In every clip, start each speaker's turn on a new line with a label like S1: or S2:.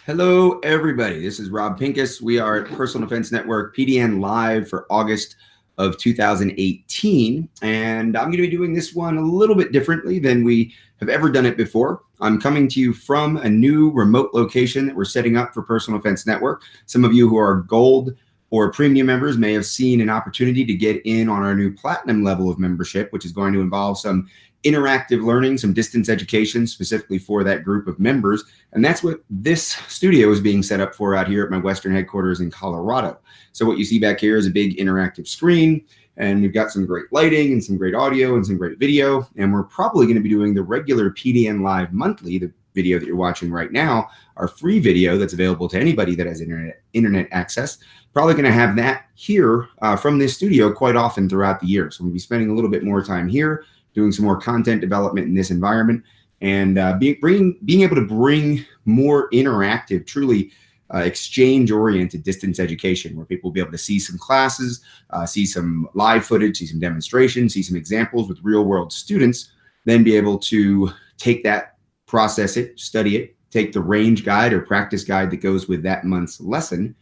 S1: Hello, everybody. This is Rob Pincus. We are at Personal Defense Network PDN Live for August of 2018. And I'm going to be doing this one a little bit differently than we have ever done it before. I'm coming to you from a new remote location that we're setting up for Personal Defense Network. Some of you who are gold or premium members may have seen an opportunity to get in on our new platinum level of membership, which is going to involve some interactive learning, some distance education specifically for that group of members. And that's what this studio is being set up for out here at my Western headquarters in Colorado. So what you see back here is a big interactive screen, and we've got some great lighting and some great audio and some great video. And we're probably going to be doing the regular PDN Live monthly, the video that you're watching right now, our free video that's available to anybody that has internet access. Probably going to have that here from this studio quite often throughout the year. So we'll be spending a little bit more time here, doing some more content development in this environment, and being able to bring more interactive, truly exchange-oriented distance education, where people will be able to see some classes, see some live footage, see some demonstrations, see some examples with real-world students, then be able to take that, process it, study it, take the range guide or practice guide that goes with that month's lesson,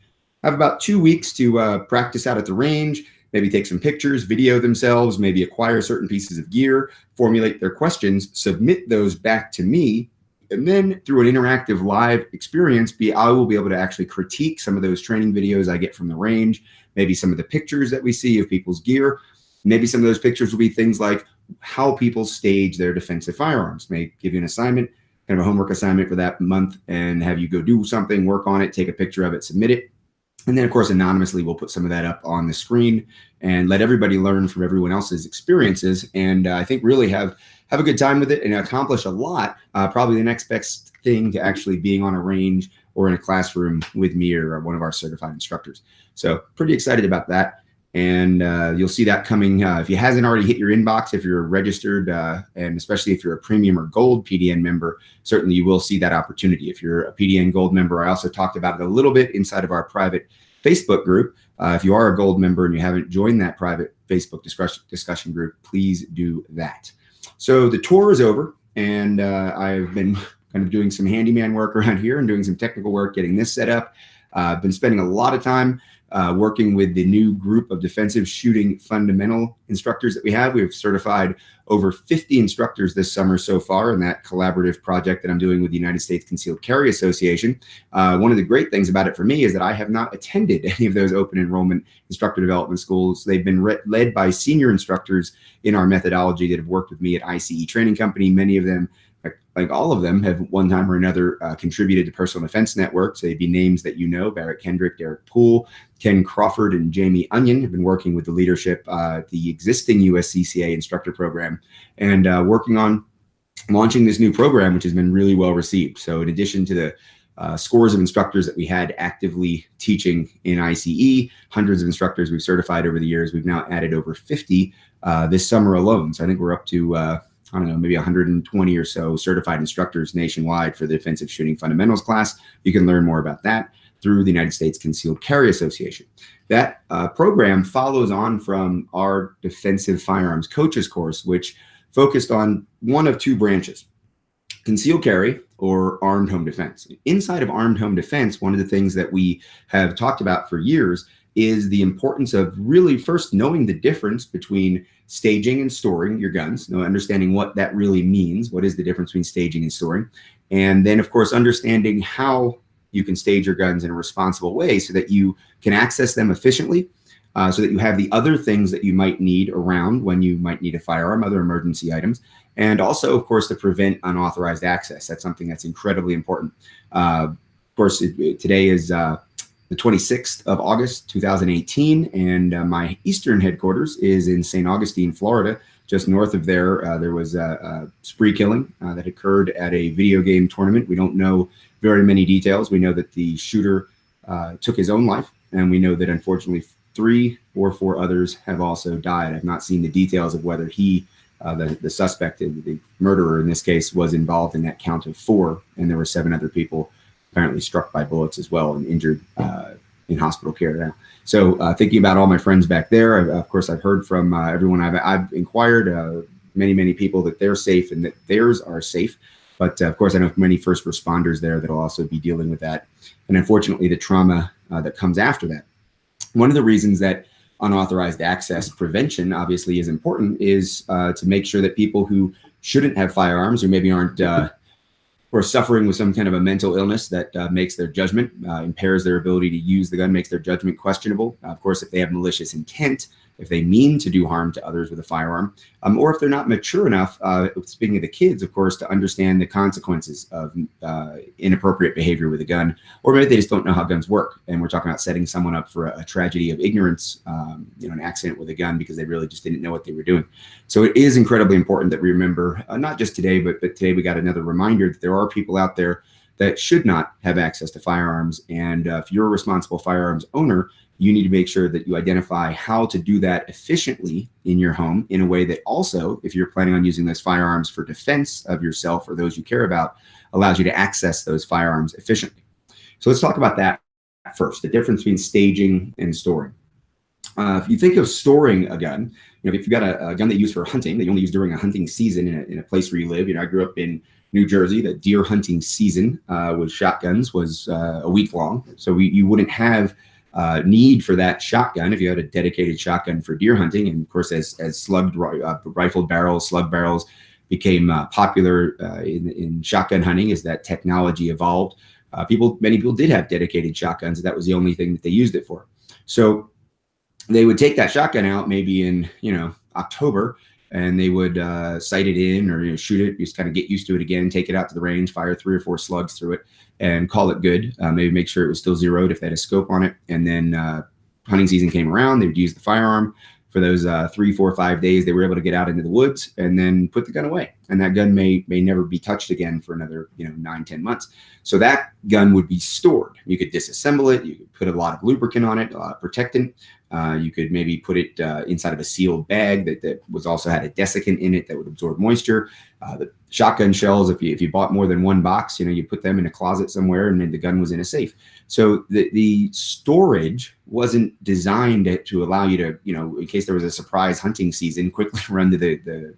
S1: have about 2 weeks to practice out at the range, maybe take some pictures, video themselves, maybe acquire certain pieces of gear, formulate their questions, submit those back to me, and then through an interactive live experience, I will be able to actually critique some of those training videos I get from the range, maybe some of the pictures that we see of people's gear. Maybe some of those pictures will be things like how people stage their defensive firearms. May give you an assignment, kind of a homework assignment for that month, and have you go do something, work on it, take a picture of it, submit it. And then, of course, anonymously, we'll put some of that up on the screen and let everybody learn from everyone else's experiences. And I think really have a good time with it and accomplish a lot. Probably the next best thing to actually being on a range or in a classroom with me or one of our certified instructors. So pretty excited about that. And you'll see that coming. If it hasn't already hit your inbox, if you're registered, and especially if you're a premium or gold PDN member, certainly you will see that opportunity. If you're a PDN gold member, I also talked about it a little bit inside of our private Facebook group. If you are a gold member and you haven't joined that private Facebook discussion group, please do that. So the tour is over, and I've been kind of doing some handyman work around here and doing some technical work, getting this set up. I've been spending a lot of time working with the new group of defensive shooting fundamental instructors that we have. We've certified over 50 instructors this summer so far in that collaborative project that I'm doing with the United States Concealed Carry Association. One of the great things about it for me is that I have not attended any of those open enrollment instructor development schools. They've been led by senior instructors in our methodology that have worked with me at ICE Training Company. Many of them, like all of them, have one time or another contributed to Personal Defense Network. So they'd be names that you know: Barrett Kendrick, Derek Poole, Ken Crawford, and Jamie Onion have been working with the leadership, the existing USCCA instructor program, and working on launching this new program, which has been really well received. So in addition to the scores of instructors that we had actively teaching in ICE, hundreds of instructors we've certified over the years, we've now added over 50 this summer alone. So I think we're up to I don't know, maybe 120 or so certified instructors nationwide for the Defensive Shooting Fundamentals class. You can learn more about that through the United States Concealed Carry Association. That program follows on from our Defensive Firearms Coaches course, which focused on one of two branches: concealed carry or armed home defense. Inside of armed home defense, one of the things that we have talked about for years is the importance of really first knowing the difference between staging and storing your guns, understanding what that really means. What is the difference between staging and storing? And then, of course, understanding how you can stage your guns in a responsible way so that you can access them efficiently, so that you have the other things that you might need around when you might need a firearm, other emergency items, and also, of course, to prevent unauthorized access. That's something that's incredibly important. Of course, today is the 26th of August, 2018, and my Eastern headquarters is in St. Augustine, Florida. Just north of there, there was a spree killing that occurred at a video game tournament. We don't know very many details. We know that the shooter took his own life, and we know that unfortunately 3 or 4 others have also died. I've not seen the details of whether he, the suspect, the murderer in this case, was involved in that count of 4, and there were 7 other people apparently struck by bullets as well and injured in hospital care now. So thinking about all my friends back there, of course, I've heard from everyone I've inquired, many people, that they're safe and that theirs are safe. But of course, I know many first responders there that'll also be dealing with that. And unfortunately, the trauma that comes after that. One of the reasons that unauthorized access prevention obviously is important is to make sure that people who shouldn't have firearms or maybe aren't or suffering with some kind of a mental illness that makes their judgment, impairs their ability to use the gun, makes their judgment questionable. Of course, if they have malicious intent, if they mean to do harm to others with a firearm, or if they're not mature enough, speaking of the kids, of course, to understand the consequences of inappropriate behavior with a gun, or maybe they just don't know how guns work. And we're talking about setting someone up for a tragedy of ignorance, an accident with a gun because they really just didn't know what they were doing. So it is incredibly important that we remember, not just today, but today we got another reminder that there are people out there that should not have access to firearms. And if you're a responsible firearms owner, you need to make sure that you identify how to do that efficiently in your home in a way that also, if you're planning on using those firearms for defense of yourself or those you care about, allows you to access those firearms efficiently. So let's talk about that first, the difference between staging and storing. If you think of storing a gun, if you've got a gun that you use for hunting, that you only use during a hunting season in a place where you live. I grew up in New Jersey. The deer hunting season with shotguns was a week long. So you wouldn't have need for that shotgun if you had a dedicated shotgun for deer hunting. And of course, as rifled barrels, slug barrels became popular in shotgun hunting as that technology evolved, many people did have dedicated shotguns. That was the only thing that they used it for. So they would take that shotgun out maybe in October, and they would sight it in or shoot it, just kind of get used to it again, take it out to the range, fire 3 or 4 slugs through it, and call it good. Maybe make sure it was still zeroed if they had a scope on it. And then hunting season came around, they would use the firearm for those 3, 4, 5 days. They were able to get out into the woods and then put the gun away. And that gun may never be touched again for another 9, 10 months. So that gun would be stored. You could disassemble it. You could put a lot of lubricant on it, a lot of protectant. You could maybe put it inside of a sealed bag that was also had a desiccant in it that would absorb moisture. The shotgun shells, if you bought more than one box, you put them in a closet somewhere, and then the gun was in a safe. So the storage wasn't designed to allow you to, in case there was a surprise hunting season, quickly run to the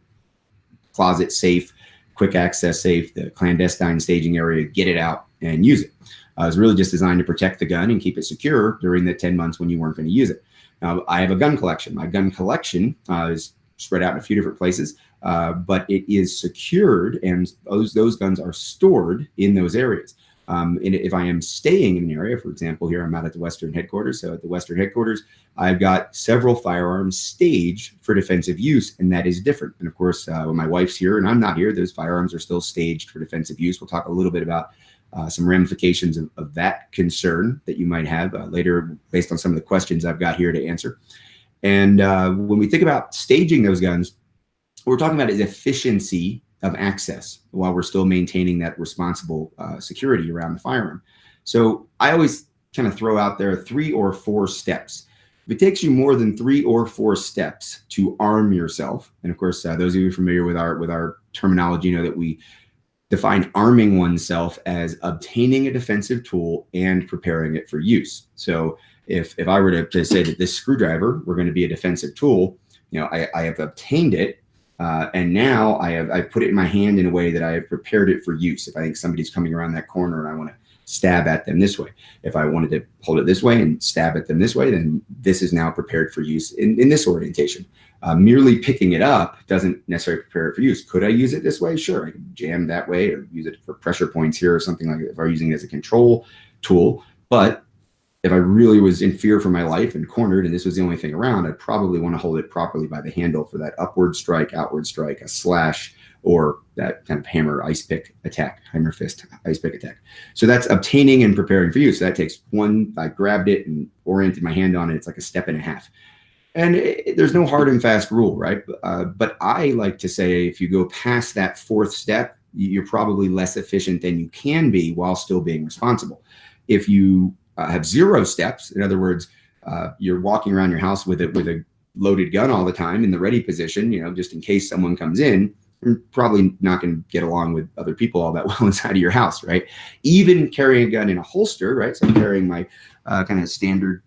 S1: closet safe, quick access safe, the clandestine staging area, get it out and use it. It was really just designed to protect the gun and keep it secure during the 10 months when you weren't going to use it. Now, I have a gun collection. My gun collection is spread out in a few different places, but it is secured, and those guns are stored in those areas. And if I am staying in an area, for example, here I'm out at the Western headquarters. So at the Western headquarters, I've got several firearms staged for defensive use, and that is different. And of course, when my wife's here and I'm not here, those firearms are still staged for defensive use. We'll talk a little bit about some ramifications of that concern that you might have later based on some of the questions I've got here to answer. And when we think about staging those guns, what we're talking about is efficiency of access while we're still maintaining that responsible security around the firearm. So I always kind of throw out there 3 or 4 steps. If it takes you more than 3 or 4 steps to arm yourself, and of course, those of you familiar with our terminology know that we define arming oneself as obtaining a defensive tool and preparing it for use. So if I were to say that this screwdriver were going to be a defensive tool, I have obtained it, and now I've put it in my hand in a way that I have prepared it for use. If I think somebody's coming around that corner and I want to stab at them this way, if I wanted to hold it this way and stab at them this way, then this is now prepared for use in this orientation. Merely picking it up doesn't necessarily prepare it for use. Could I use it this way? Sure, I could jam that way or use it for pressure points here or something like that if I were using it as a control tool. But if I really was in fear for my life and cornered and this was the only thing around, I'd probably want to hold it properly by the handle for that upward strike, outward strike, a slash, or that kind of hammer ice pick attack, hammer fist ice pick attack. So that's obtaining and preparing for use. So that takes one, I grabbed it and oriented my hand on it. It's like a step and a half. And there's no hard and fast rule, right? But I like to say if you go past that 4th step, you're probably less efficient than you can be while still being responsible. If you have 0 steps, in other words, you're walking around your house with a loaded gun all the time in the ready position, just in case someone comes in, you're probably not going to get along with other people all that well inside of your house, right? Even carrying a gun in a holster, right? So I'm carrying my kind of standard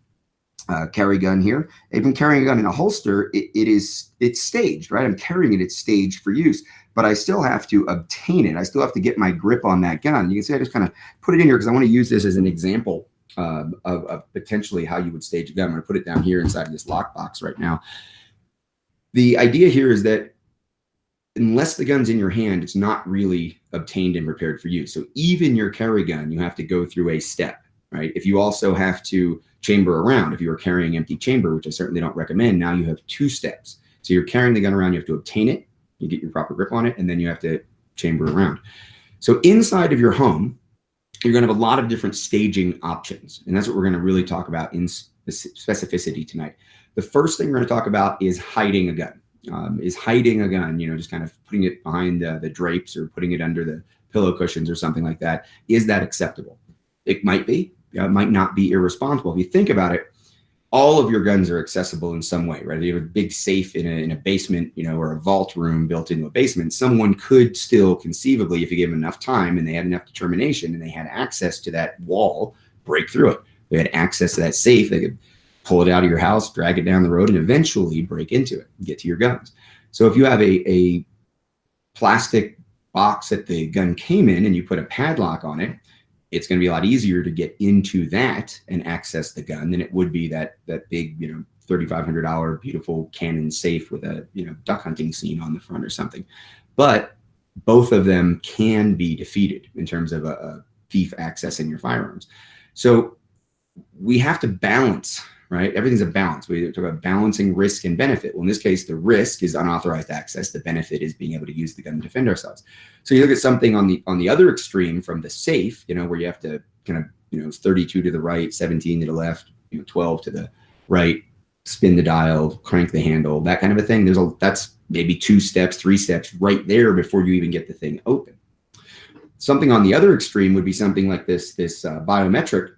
S1: carry gun here. If I'm carrying a gun in a holster, it's staged, right? I'm carrying it, it's staged for use, but I still have to obtain it. I still have to get my grip on that gun. You can see I just kind of put it in here because I want to use this as an example of potentially how you would stage a gun. I'm going to put it down here inside of this lockbox right now. The idea here is that unless the gun's in your hand, it's not really obtained and prepared for use. So even your carry gun, you have to go through a step, right? If you also have to chamber around, if you are carrying empty chamber, which I certainly don't recommend, now you have 2 steps. So you're carrying the gun around, you have to obtain it, you get your proper grip on it, and then you have to chamber around. So inside of your home, you're going to have a lot of different staging options. And that's what we're going to really talk about in specificity tonight. The first thing we're going to talk about is hiding a gun. Just kind of putting it behind the drapes or putting it under the pillow cushions or something like that. Is that acceptable? It might be. It might not be irresponsible. If you think about it, all of your guns are accessible in some way, right? If you have a big safe in a basement, or a vault room built into a basement, someone could still conceivably, if you give them enough time and they had enough determination and they had access to that wall, break through it. They had access to that safe. They could pull it out of your house, drag it down the road, and eventually break into it and get to your guns. So if you have a plastic box that the gun came in and you put a padlock on it, it's going to be a lot easier to get into that and access the gun than it would be that big, $3,500 beautiful Canon safe with a, duck hunting scene on the front or something. But both of them can be defeated in terms of a thief accessing your firearms. So we have to balance, right? Everything's a balance. We talk about balancing risk and benefit. Well, in this case, the risk is unauthorized access. The benefit is being able to use the gun to defend ourselves. So you look at something on the other extreme from the safe, where you have to kind of, 32 to the right, 17 to the left, 12 to the right, spin the dial, crank the handle, that kind of a thing. That's maybe 2 steps, 3 steps right there before you even get the thing open. Something on the other extreme would be something like this biometric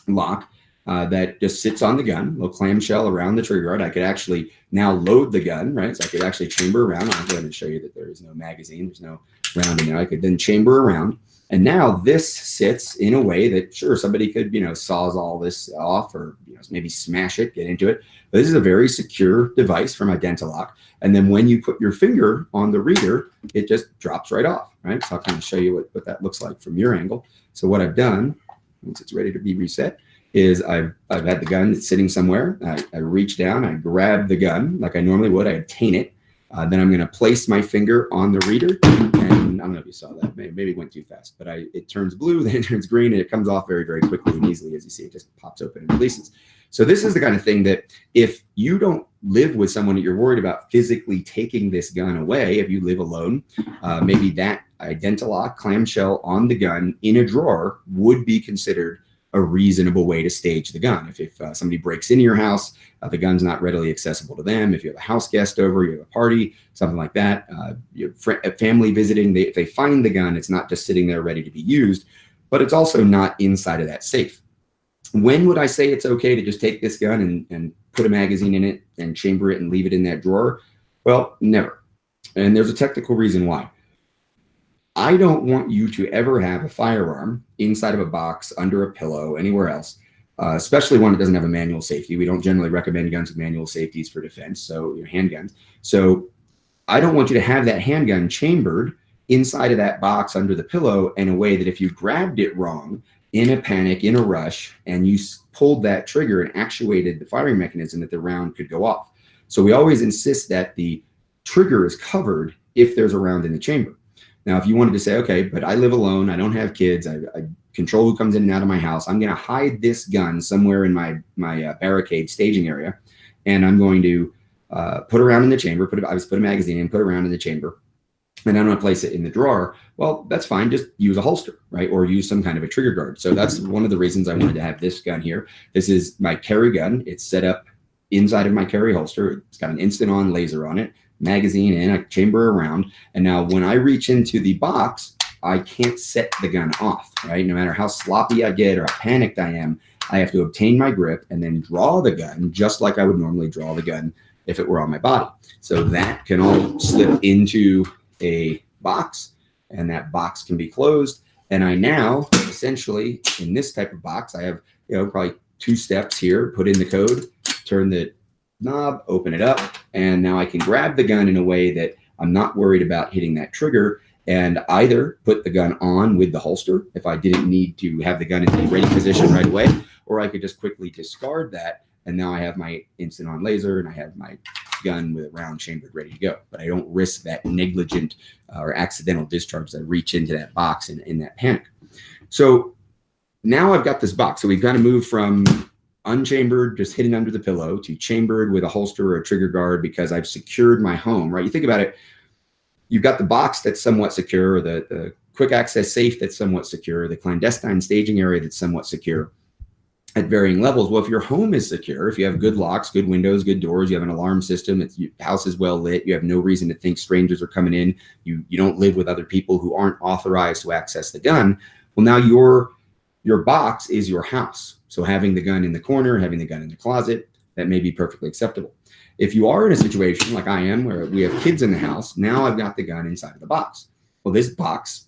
S1: lock. That just sits on the gun, little clamshell around the trigger guard. I could actually now load the gun, right? So I could actually chamber around. I'll go ahead and show you that there is no magazine. There's no round in there. I could then chamber around. And now this sits in a way that, sure, somebody could, saws all this off or, maybe smash it, get into it. But this is a very secure device from Identilock. And then when you put your finger on the reader, it just drops right off, right? So I'll kind of show you what that looks like from your angle. So what I've done, once it's ready to be reset, is I've had the gun that's sitting somewhere. I reach down, I grab the gun like I normally would. I obtain it. Then I'm going to place my finger on the reader. And I don't know if you saw that. Maybe it went too fast. But it turns blue, then it turns green, and it comes off very, very quickly and easily. As you see, it just pops open and releases. So this is the kind of thing that if you don't live with someone that you're worried about physically taking this gun away, if you live alone, maybe that Identilock clamshell on the gun in a drawer would be considered a reasonable way to stage the gun. If somebody breaks into your house, the gun's not readily accessible to them. If you have a house guest over, you have a party, something like that, your family visiting, if they find the gun, it's not just sitting there ready to be used, but it's also not inside of that safe. When would I say it's okay to just take this gun and put a magazine in it and chamber it and leave it in that drawer? Well, never. And there's a technical reason why. I don't want you to ever have a firearm inside of a box, under a pillow, anywhere else, especially one that doesn't have a manual safety. We don't generally recommend guns with manual safeties for defense, so your handguns. So I don't want you to have that handgun chambered inside of that box under the pillow in a way that if you grabbed it wrong, in a panic, in a rush, and you pulled that trigger and actuated the firing mechanism, that the round could go off. So we always insist that the trigger is covered if there's a round in the chamber. Now, if you wanted to say, okay, but I live alone, I don't have kids, I control who comes in and out of my house, I'm going to hide this gun somewhere in my barricade staging area, and I'm going to put a round in the chamber, put a magazine in, put a round in the chamber, and I'm going to place it in the drawer. Well, that's fine. Just use a holster, right? Or use some kind of a trigger guard. So that's one of the reasons I wanted to have this gun here. This is my carry gun. It's set up inside of my carry holster. It's got an instant-on laser on it, magazine in, I chamber around. And now when I reach into the box, I can't set the gun off, right? No matter how sloppy I get or how panicked I am, I have to obtain my grip and then draw the gun just like I would normally draw the gun if it were on my body. So that can all slip into a box, and that box can be closed. And I now, essentially, in this type of box, I have, probably 2 steps here, put in the code, turn the knob, open it up, and now I can grab the gun in a way that I'm not worried about hitting that trigger, and either put the gun on with the holster if I didn't need to have the gun in the ready position right away, or I could just quickly discard that, and now I have my instant on laser and I have my gun with a round chambered ready to go. But I don't risk that negligent or accidental discharge that reach into that box in that panic. So now I've got this box. So we've got to move from unchambered, just hidden under the pillow, to chambered with a holster or a trigger guard because I've secured my home, right? You think about it, you've got the box that's somewhat secure, or the quick access safe that's somewhat secure, the clandestine staging area that's somewhat secure at varying levels. Well, if your home is secure, if you have good locks, good windows, good doors, you have an alarm system, your house is well lit, you have no reason to think strangers are coming in, you don't live with other people who aren't authorized to access the gun, well, now your box is your house. So having the gun in the corner, having the gun in the closet, that may be perfectly acceptable. If you are in a situation like I am, where we have kids in the house, now I've got the gun inside of the box. Well, this box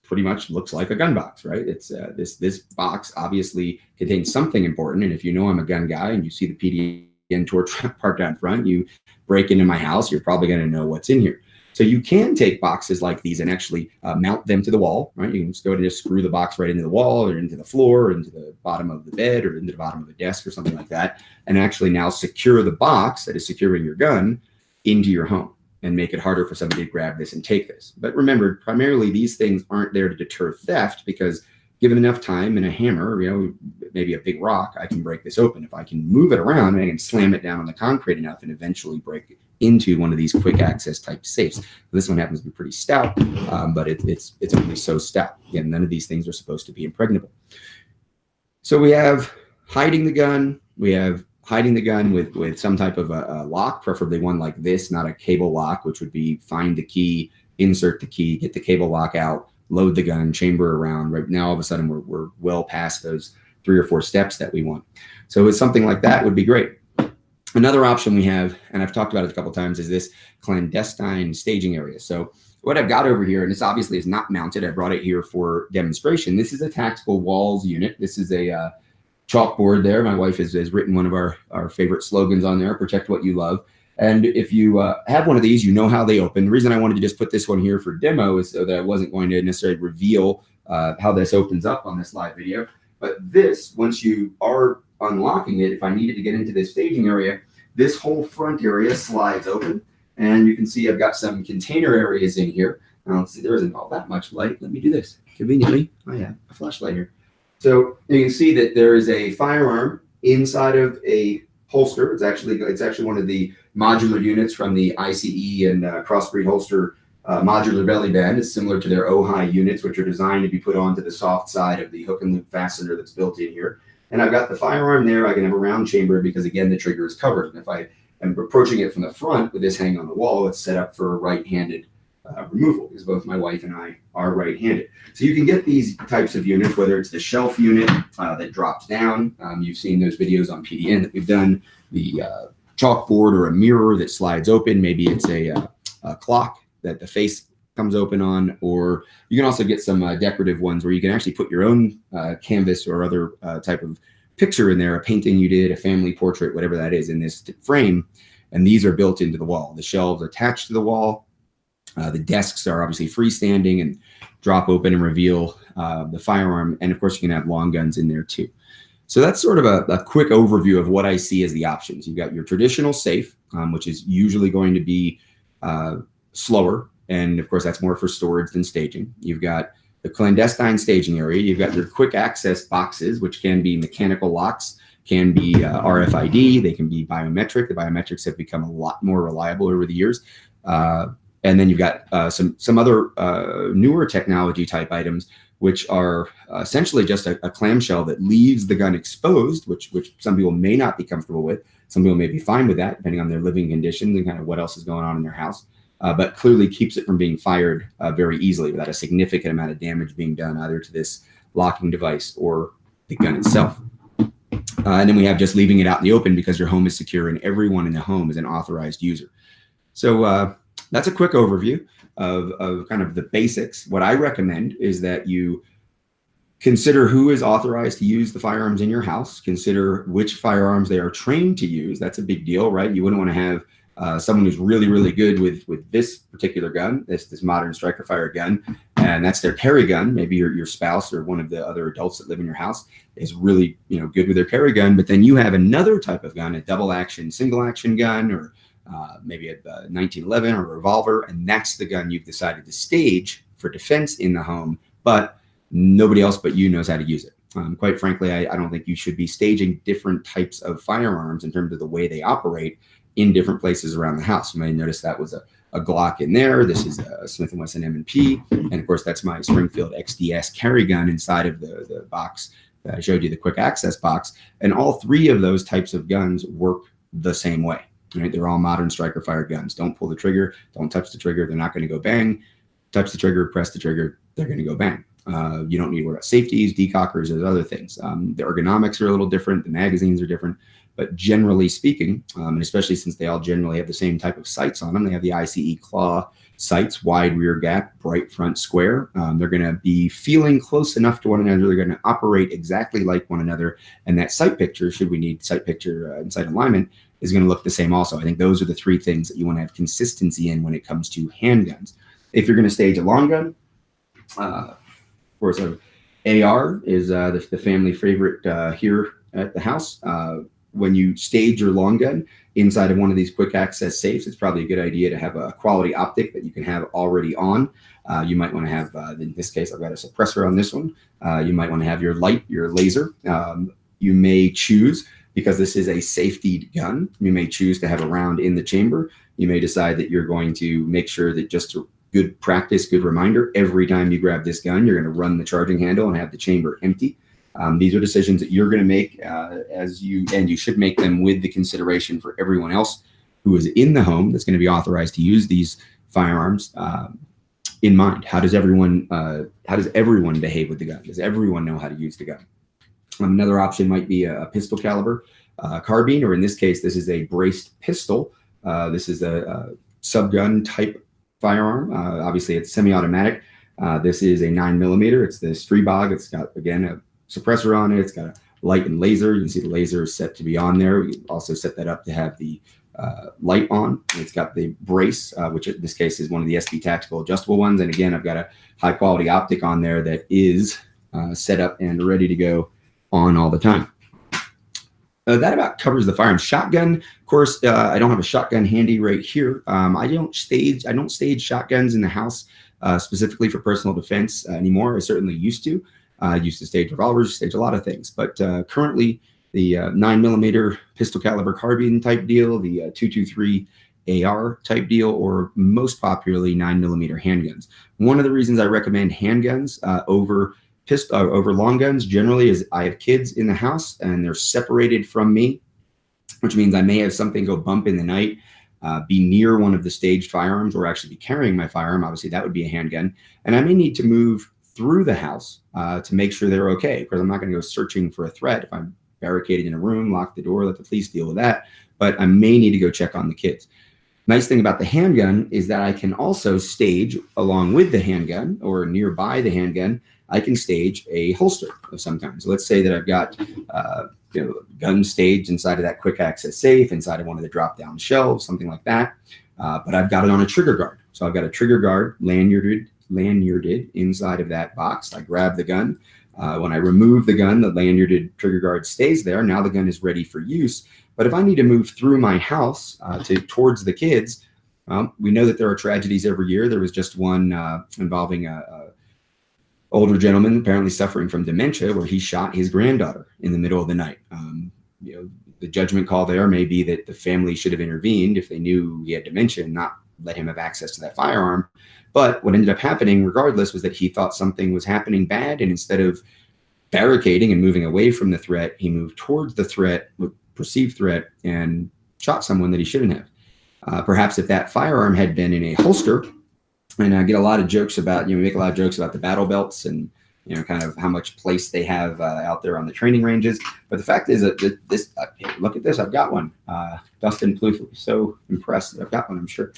S1: pretty much looks like a gun box, right? It's this box obviously contains something important. And if you know I'm a gun guy and you see the PDN tour truck parked out front, you break into my house, you're probably going to know what's in here. So you can take boxes like these and actually mount them to the wall, right? You can just go and just screw the box right into the wall or into the floor or into the bottom of the bed or into the bottom of the desk or something like that, and actually now secure the box that is securing your gun into your home and make it harder for somebody to grab this and take this. But remember, primarily these things aren't there to deter theft, because given enough time and a hammer, maybe a big rock, I can break this open. If I can move it around, I can slam it down on the concrete enough and eventually break it into one of these quick access type safes. This one happens to be pretty stout, but it's only so stout. Again, none of these things are supposed to be impregnable. So we have hiding the gun. We have hiding the gun with some type of a lock, preferably one like this, not a cable lock, which would be find the key, insert the key, get the cable lock out, load the gun, chamber around. Right now, all of a sudden, we're well past those 3 or 4 steps that we want. So with something like that would be great. Another option we have, and I've talked about it a couple of times, is this clandestine staging area. So what I've got over here, and this obviously is not mounted, I brought it here for demonstration. This is a tactical walls unit. This is a chalkboard there. My wife has written one of our favorite slogans on there, protect what you love. And if you have one of these, you know how they open. The reason I wanted to just put this one here for demo is so that I wasn't going to necessarily reveal how this opens up on this live video. But this, once you are unlocking it, if I needed to get into this staging area, this whole front area slides open. And you can see I've got some container areas in here. Now, let's see, there isn't all that much light. Let me do this. Conveniently, I have a flashlight here. So you can see that there is a firearm inside of a holster. It's actually one of the modular units from the ICE and Crossbreed holster modular belly band. It's similar to their OHI units, which are designed to be put onto the soft side of the hook and loop fastener that's built in here. And I've got the firearm there. I can have a round chamber because, again, the trigger is covered. And if I am approaching it from the front with this hanging on the wall, it's set up for right-handed removal, because both my wife and I are right-handed. So you can get these types of units, whether it's the shelf unit that drops down. You've seen those videos on PDN that we've done, the chalkboard or a mirror that slides open. Maybe it's a clock that the face comes open on, or you can also get some decorative ones where you can actually put your own canvas or other type of picture in there, a painting you did, a family portrait, whatever that is, in this frame. And these are built into the wall. The shelves attached to the wall. The desks are obviously freestanding and drop open and reveal the firearm. And of course, you can have long guns in there too. So that's sort of a quick overview of what I see as the options. You've got your traditional safe, which is usually going to be slower. And of course, that's more for storage than staging. You've got the clandestine staging area. You've got your quick access boxes, which can be mechanical locks, can be RFID. They can be biometric. The biometrics have become a lot more reliable over the years. And then you've got some other newer technology type items, which are essentially just a clamshell that leaves the gun exposed, which some people may not be comfortable with. Some people may be fine with that, depending on their living conditions and kind of what else is going on in their house. But clearly keeps it from being fired very easily without a significant amount of damage being done either to this locking device or the gun itself. And then we have just leaving it out in the open because your home is secure and everyone in the home is an authorized user. So that's a quick overview of kind of the basics. What I recommend is that you Consider who is authorized to use the firearms in your house. Consider which firearms they are trained to use. That's a big deal, right? You wouldn't want to have someone who's really, really good with this particular gun, this modern striker fire gun, and that's their carry gun. Maybe your spouse or one of the other adults that live in your house is really, good with their carry gun, but then you have another type of gun, a double action, single action gun, or maybe a 1911 or a revolver, and that's the gun you've decided to stage for defense in the home, but nobody else but you knows how to use it. Quite frankly, I don't think you should be staging different types of firearms in terms of the way they operate in different places around the house. You may notice that was a Glock in there. This is a Smith & Wesson M&P. And of course, that's my Springfield XDS carry gun inside of the box that I showed you, the quick access box. And all three of those types of guns work the same way. Right? They're all modern striker fire guns. Don't pull the trigger. Don't touch the trigger. They're not going to go bang. Touch the trigger, press the trigger. They're going to go bang. You don't need to worry about safeties, decockers, or other things. The ergonomics are a little different. The magazines are different. But generally speaking, and especially since they all generally have the same type of sights on them, they have the ICE claw sights, wide rear gap, bright front square. They're going to be feeling close enough to one another. They're going to operate exactly like one another. And that sight picture, should we need sight picture and sight alignment, is going to look the same also. I think those are the three things that you want to have consistency in when it comes to handguns. If you're going to stage a long gun, of course, AR is the family favorite here at the house. When you stage your long gun inside of one of these quick access safes, it's probably a good idea to have a quality optic that you can have already on. You might want to have, in this case, I've got a suppressor on this one. You might want to have your light, your laser. You may choose, because this is a safety gun, you may choose to have a round in the chamber. You may decide that you're going to make sure that just a good practice, good reminder, every time you grab this gun, you're going to run the charging handle and have the chamber empty. These are decisions that you're going to make and you should make them with the consideration for everyone else who is in the home that's going to be authorized to use these firearms in mind. How does everyone behave with the gun? Does everyone know how to use the gun? Another option might be a pistol caliber carbine, or in this case, this is a braced pistol. This is a subgun type firearm. Obviously, it's semi-automatic. This is a 9mm. It's the Streebog. It's got, again, a suppressor on it. It's got a light and laser. You can see the laser is set to be on there. We can also set that up to have the light on. It's got the brace, which in this case is one of the SB Tactical adjustable ones. And again, I've got a high quality optic on there that is set up and ready to go on all the time. That about covers the firearm. Shotgun, of course, I don't have a shotgun handy right here. I don't stage shotguns in the house specifically for personal defense anymore. I certainly used to. I used to stage revolvers, stage a lot of things. But currently, the 9mm pistol caliber carbine type deal, the 223 AR type deal, or most popularly 9mm handguns. One of the reasons I recommend handguns over long guns generally is I have kids in the house and they're separated from me, which means I may have something go bump in the night, be near one of the staged firearms, or actually be carrying my firearm. Obviously, that would be a handgun. And I may need to move through the house to make sure they're okay, because I'm not going to go searching for a threat if I'm barricaded in a room, lock the door, let the police deal with that. But I may need to go check on the kids. Nice thing about the handgun is that I can also stage along with the handgun, or nearby the handgun, I can stage a holster of some kind. So let's say that I've got gun staged inside of that quick access safe, inside of one of the drop down shelves, something like that. But I've got it on a trigger guard. So I've got a trigger guard lanyarded inside of that box. I grab the gun. When I remove the gun, the lanyarded trigger guard stays there. Now the gun is ready for use. But if I need to move through my house towards the kids, we know that there are tragedies every year. There was just one involving a older gentleman apparently suffering from dementia, where he shot his granddaughter in the middle of the night. The judgment call there may be that the family should have intervened if they knew he had dementia and not let him have access to that firearm. But what ended up happening, regardless, was that he thought something was happening bad, and instead of barricading and moving away from the threat, he moved towards the threat, perceived threat, and shot someone that he shouldn't have. Perhaps if that firearm had been in a holster, and I get a lot of jokes about, we make a lot of jokes about the battle belts and, kind of how much place they have out there on the training ranges. But the fact is that this, look at this, I've got one. Dustin Plouffe will be so impressed that I've got one, I'm sure.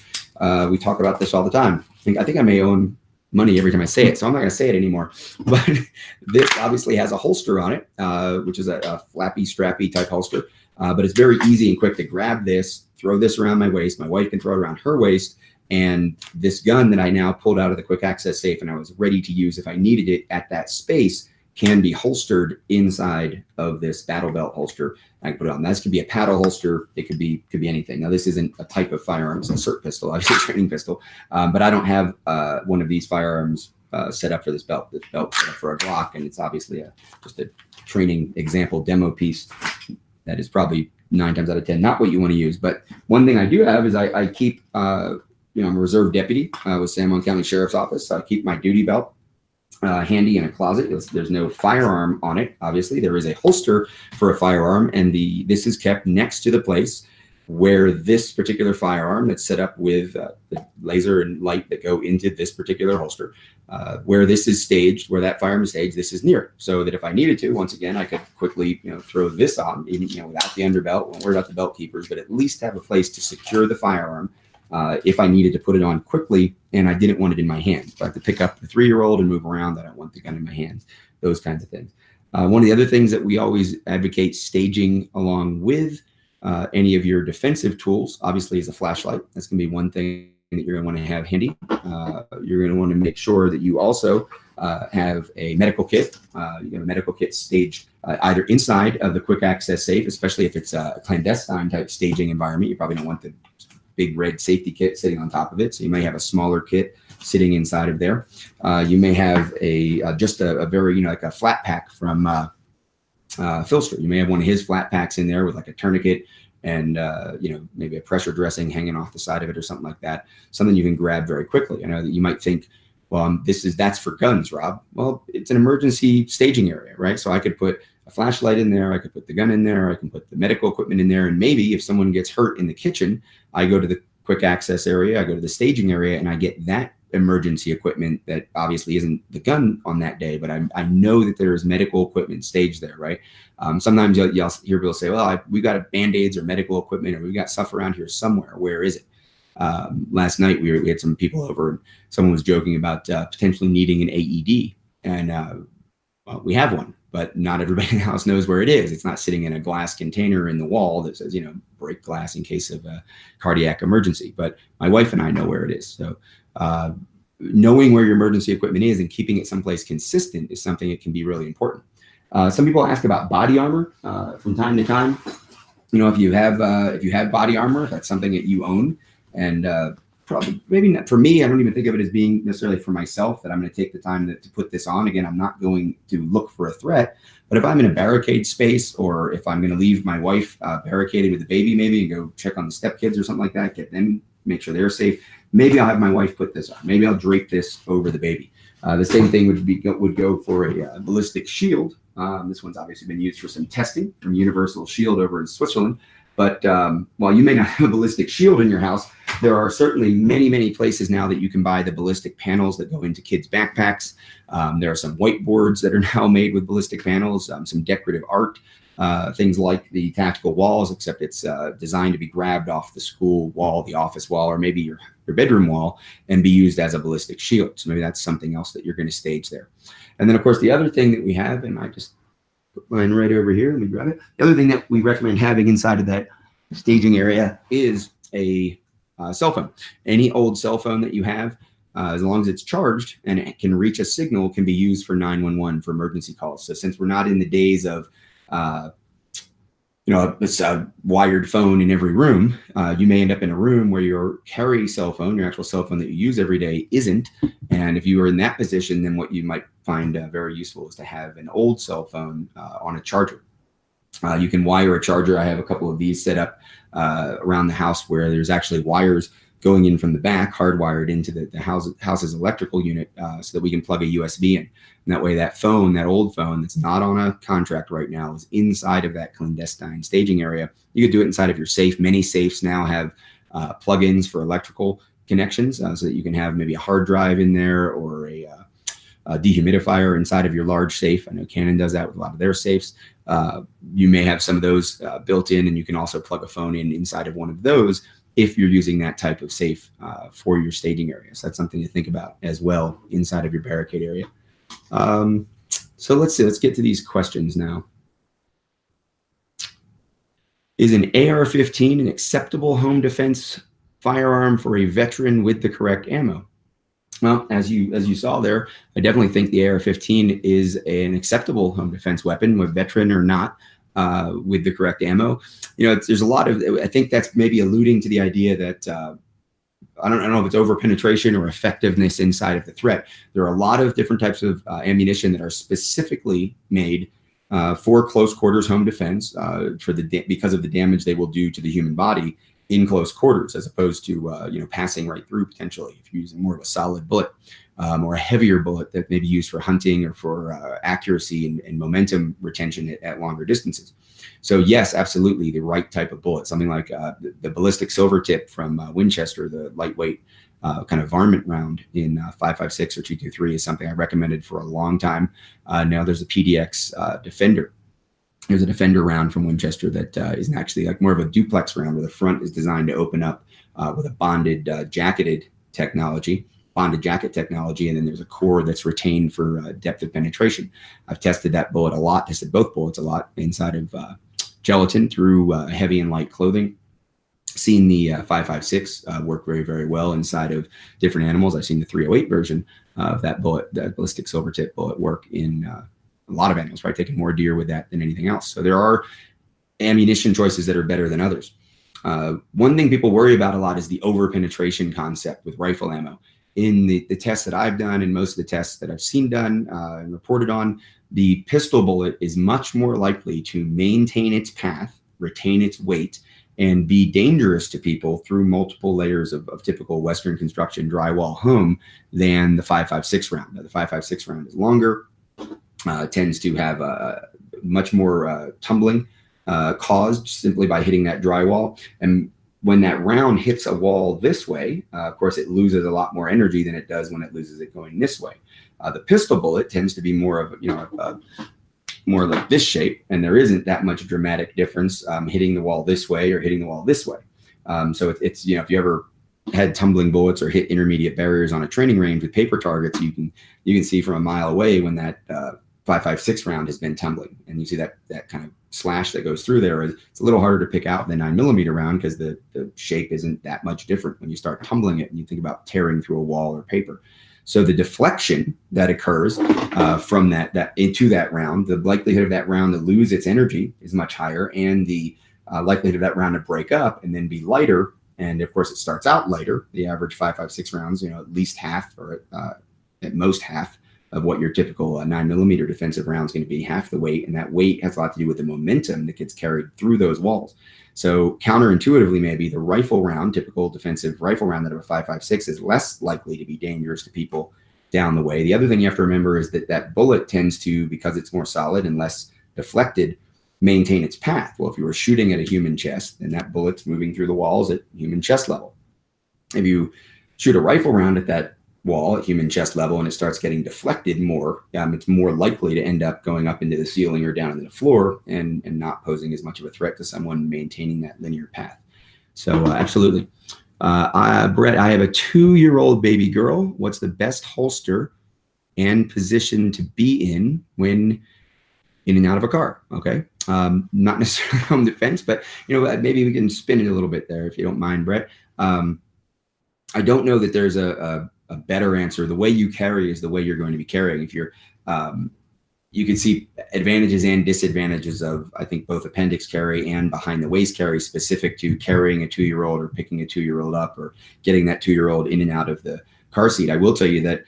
S1: We talk about this all the time. I think I may own money every time I say it, so I'm not going to say it anymore. But this obviously has a holster on it, which is a flappy, strappy type holster. But it's very easy and quick to grab this, throw this around my waist. My wife can throw it around her waist. And this gun that I now pulled out of the quick access safe and I was ready to use if I needed it at that space can be holstered inside of this battle belt holster. I can put it on. This could be a paddle holster. It could be anything. Now, this isn't a type of firearm. It's a SIRT pistol, obviously a training pistol. But I don't have one of these firearms set up for this belt. This belt set up for a Glock, and it's obviously just a training example demo piece that is probably 9 times out of 10 not what you want to use. But one thing I do have is I keep, I'm a reserve deputy with San Juan County Sheriff's Office. So I keep my duty belt handy in a closet. There's no firearm on it. Obviously, there is a holster for a firearm, and this is kept next to the place where this particular firearm that's set up with the laser and light that go into this particular holster, where this is staged, where that firearm is staged, this is near it. So that if I needed to, once again, I could quickly, throw this on, even, without the underbelt. Won't worry about the belt keepers, but at least have a place to secure the firearm if I needed to put it on quickly and I didn't want it in my hands. So I have to pick up the 3-year-old and move around. I don't want the gun in my hands, those kinds of things. One of the other things that we always advocate staging along with any of your defensive tools, obviously, is a flashlight. That's going to be one thing that you're going to want to have handy. You're going to want to make sure that you also have a medical kit. You have a medical kit staged either inside of the quick access safe, especially if it's a clandestine type staging environment. You probably don't want the big red safety kit sitting on top of it. So you may have a smaller kit sitting inside of there. You may have just a very, like a flat pack from Filster. You may have one of his flat packs in there with like a tourniquet and maybe a pressure dressing hanging off the side of it or something like that. Something you can grab very quickly. I know that you might think, well, that's for guns, Rob. Well, it's an emergency staging area, right? So I could put a flashlight in there, I could put the gun in there, I can put the medical equipment in there, and maybe if someone gets hurt in the kitchen, I go to the quick access area, I go to the staging area, and I get that emergency equipment that obviously isn't the gun on that day, but I know that there is medical equipment staged there, right? Sometimes you'll hear people say, well, we got Band-Aids or medical equipment, or we've got stuff around here somewhere. Where is it? Last night we had some people over, and someone was joking about potentially needing an AED, and well, we have one, but not everybody in the house knows where it is. It's not sitting in a glass container in the wall that says, break glass in case of a cardiac emergency. But my wife and I know where it is. So knowing where your emergency equipment is and keeping it someplace consistent is something that can be really important. Some people ask about body armor from time to time. If you have body armor, if that's something that you own, and probably maybe not for me, I don't even think of it as being necessarily for myself that I'm going to take the time to put this on. Again, I'm not going to look for a threat, but if I'm in a barricade space, or if I'm going to leave my wife barricaded with the baby, maybe, and go check on the stepkids or something like that, get them, make sure they're safe. Maybe I'll have my wife put this on. Maybe I'll drape this over the baby. The same thing would go for a ballistic shield. This one's obviously been used for some testing from Universal Shield over in Switzerland. But while you may not have a ballistic shield in your house, there are certainly many, many places now that you can buy the ballistic panels that go into kids' backpacks. There are some whiteboards that are now made with ballistic panels, some decorative art, things like the tactical walls, except it's designed to be grabbed off the school wall, the office wall, or maybe your bedroom wall, and be used as a ballistic shield. So maybe that's something else that you're going to stage there. And then, of course, the other thing that we have, and I just put mine right over here. Let me grab it. The other thing that we recommend having inside of that staging area is a cell phone. Any old cell phone that you have, as long as it's charged and it can reach a signal, can be used for 911 for emergency calls. So since we're not in the days of, it's a wired phone in every room, you may end up in a room where your carry cell phone, your actual cell phone that you use every day, isn't. And if you are in that position, then what you might find very useful is to have an old cell phone on a charger. You can wire a charger. I have a couple of these set up around the house where there's actually wires going in from the back, hardwired into the house's electrical unit, so that we can plug a USB in. And that way, that old phone that's not on a contract right now, is inside of that clandestine staging area. You could do it inside of your safe. Many safes now have plugins for electrical connections, so that you can have maybe a hard drive in there, or a dehumidifier inside of your large safe. I know Canon does that with a lot of their safes. You may have some of those built in, and you can also plug a phone in inside of one of those if you're using that type of safe for your staging area. So that's something to think about as well inside of your barricade area. So let's get to these questions now. Is an AR-15 an acceptable home defense firearm for a veteran with the correct ammo? Well, as you saw there, I definitely think the AR-15 is an acceptable home defense weapon, with veteran or not, with the correct ammo. There's a lot of, I think that's maybe alluding to the idea that I don't know if it's over penetration or effectiveness inside of the threat. There are a lot of different types of ammunition that are specifically made for close quarters home defense because of the damage they will do to the human body in close quarters, as opposed to passing right through potentially if you're using more of a solid bullet or a heavier bullet that may be used for hunting or for accuracy and momentum retention at longer distances. So yes, absolutely, the right type of bullet, something like the ballistic silver tip from Winchester, the lightweight kind of varmint round in 5.56 or 223 is something I recommended for a long time. Now there's a PDX Defender. There's a Defender round from Winchester that is actually like more of a duplex round, where the front is designed to open up with a bonded jacket technology, and then there's a core that's retained for depth of penetration. I've tested that bullet a lot, tested both bullets a lot inside of gelatin through heavy and light clothing. Seen the 5.56 work very, very well inside of different animals. I've seen the 308 version of that bullet, that ballistic silver tip bullet, work in a lot of animals, right? Taking more deer with that than anything else. So there are ammunition choices that are better than others. One thing people worry about a lot is the over penetration concept with rifle ammo. In the tests that I've done and most of the tests that I've seen done and reported on, the pistol bullet is much more likely to maintain its path, retain its weight, and be dangerous to people through multiple layers of typical Western construction drywall home than the 5.56 round. Now, the 5.56 round is longer, tends to have much more tumbling caused simply by hitting that drywall. And when that round hits a wall this way, of course, it loses a lot more energy than it does when it loses it going this way. The pistol bullet tends to be more of more like this shape, and there isn't that much dramatic difference hitting the wall this way or hitting the wall this way. So it's if you ever had tumbling bullets or hit intermediate barriers on a training range with paper targets, you can see from a mile away when that 5.56 round has been tumbling, and you see that kind of slash that goes through there. It's a little harder to pick out than 9mm round because the shape isn't that much different when you start tumbling it and you think about tearing through a wall or paper. So the deflection that occurs from that into that round, the likelihood of that round to lose its energy is much higher, and the likelihood of that round to break up and then be lighter. And of course, it starts out lighter. The average 5.56 rounds, at least half or at most half of what your typical 9mm defensive round is going to be, half the weight, and that weight has a lot to do with the momentum that gets carried through those walls. So counterintuitively, maybe the rifle round, typical defensive rifle round out of a 5.56 is less likely to be dangerous to people down the way. The other thing you have to remember is that bullet tends to, because it's more solid and less deflected, maintain its path. Well, if you were shooting at a human chest, then that bullet's moving through the walls at human chest level. If you shoot a rifle round at that wall at human chest level and it starts getting deflected more, it's more likely to end up going up into the ceiling or down into the floor and not posing as much of a threat to someone maintaining that linear path. So absolutely. Brett, I have a 2-year-old baby girl. What's the best holster and position to be in when in and out of a car? Okay. Not necessarily home defense, but maybe we can spin it a little bit there if you don't mind, Brett. I don't know that there's a better answer. The way you carry is the way you're going to be carrying. If you're, you can see advantages and disadvantages of, I think, both appendix carry and behind the waist carry specific to carrying a 2-year-old or picking a 2-year-old up or getting that 2-year-old in and out of the car seat. I will tell you that,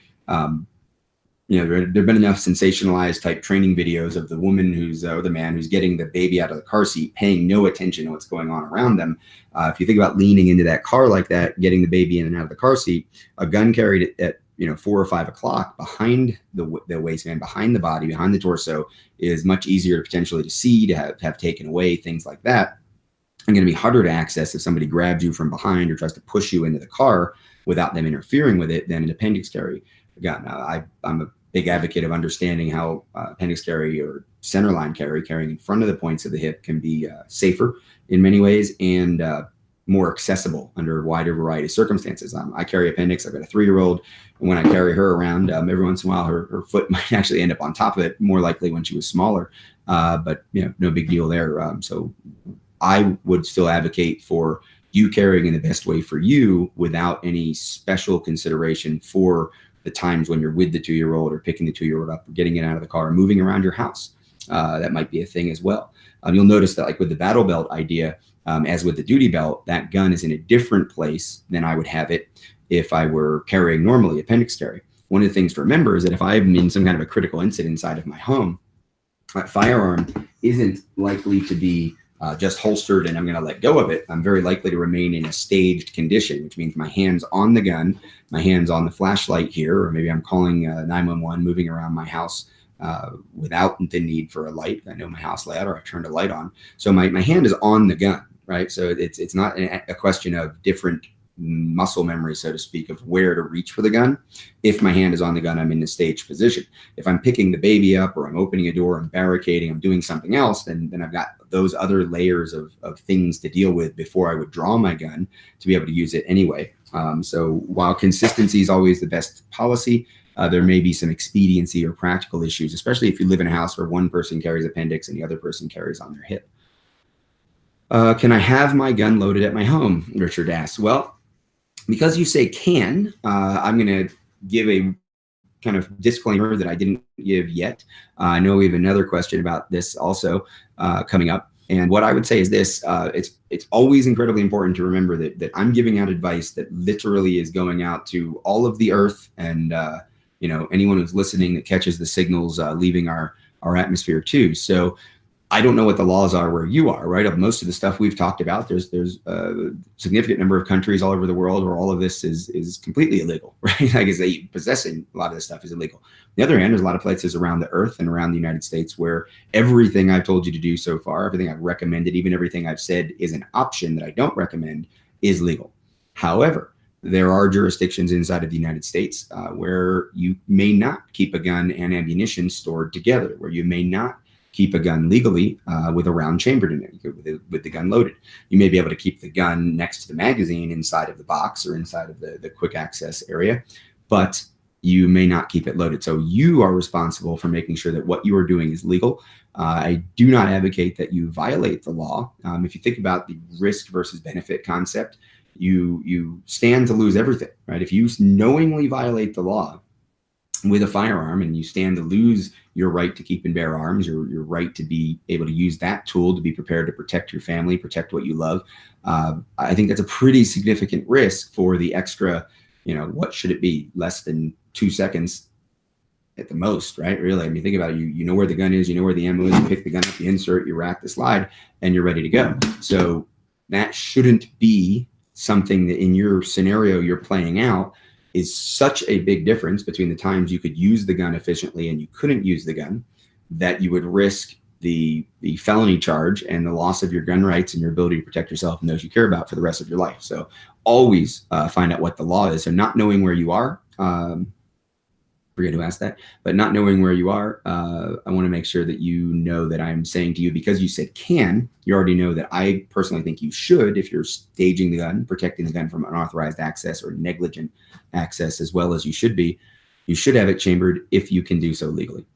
S1: there've been enough sensationalized type training videos of the woman or the man who's getting the baby out of the car seat, paying no attention to what's going on around them. If you think about leaning into that car like that, getting the baby in and out of the car seat, a gun carried at 4 or 5 o'clock behind the waistband, behind the body, behind the torso is much easier potentially to see, to have taken away, things like that. And going to be harder to access if somebody grabs you from behind or tries to push you into the car without them interfering with it than an appendix carry. Again, I'm a big advocate of understanding how appendix carry or centerline carrying in front of the points of the hip can be safer in many ways, and more accessible under a wider variety of circumstances. I carry appendix. I've got a 3-year-old, and when I carry her around, every once in a while, her foot might actually end up on top of it. More likely when she was smaller, but no big deal there. So I would still advocate for you carrying in the best way for you without any special consideration for the times when you're with the 2-year-old or picking the 2-year-old up or getting it out of the car or moving around your house. That might be a thing as well. You'll notice that, like with the battle belt idea, as with the duty belt, that gun is in a different place than I would have it if I were carrying normally appendix carry. One of the things to remember is that if I'm in some kind of a critical incident inside of my home, that firearm isn't likely to be just holstered and I'm going to let go of it. I'm very likely to remain in a staged condition, which means my hand's on the gun, my hand's on the flashlight here, or maybe I'm calling 911, moving around my house without the need for a light. I know my house layout, or I've turned a light on. So my hand is on the gun, right? So it's not a question of different muscle memory, so to speak, of where to reach for the gun. If my hand is on the gun, I'm in the staged position. If I'm picking the baby up, or I'm opening a door, I'm barricading, I'm doing something else, then I've got those other layers of things to deal with before I would draw my gun to be able to use it anyway. So while consistency is always the best policy, there may be some expediency or practical issues, especially if you live in a house where one person carries appendix and the other person carries on their hip. Can I have my gun loaded at my home? Richard asks. Well, because you say can, I'm going to give a kind of disclaimer that I didn't give yet. I know we have another question about this also coming up. And what I would say is this: it's always incredibly important to remember that I'm giving out advice that literally is going out to all of the earth, and anyone who's listening that catches the signals leaving our atmosphere too. So I don't know what the laws are where you are, right? Of most of the stuff we've talked about, there's a significant number of countries all over the world where all of this is completely illegal, right? Like I say, possessing a lot of this stuff is illegal. On the other hand, there's a lot of places around the earth and around the United States where everything I've told you to do so far, everything I've recommended, even everything I've said is an option that I don't recommend, is legal. However, there are jurisdictions inside of the United States where you may not keep a gun and ammunition stored together, where you may not keep a gun legally with a round chambered in it, with the gun loaded. You may be able to keep the gun next to the magazine inside of the box or inside of the quick access area, but you may not keep it loaded. So you are responsible for making sure that what you are doing is legal. I do not advocate that you violate the law. If you think about the risk versus benefit concept, you stand to lose everything, right? If you knowingly violate the law with a firearm, and you stand to lose your right to keep and bear arms, your right to be able to use that tool to be prepared to protect your family, protect what you love. I think that's a pretty significant risk for the extra, what should it be? Less than 2 seconds at the most, right? Really, I mean, think about it. You know where the gun is, you know where the ammo is, you pick the gun up, you insert, you rack the slide, and you're ready to go. So that shouldn't be something that in your scenario you're playing out is such a big difference between the times you could use the gun efficiently and you couldn't use the gun, that you would risk the felony charge and the loss of your gun rights and your ability to protect yourself and those you care about for the rest of your life. So always find out what the law is. So not knowing where you are, forget who asked that, but not knowing where you are, I want to make sure that you know that I'm saying to you, because you said can, you already know that I personally think you should, if you're staging the gun, protecting the gun from unauthorized access or negligent access, as well as you should be, you should have it chambered if you can do so legally.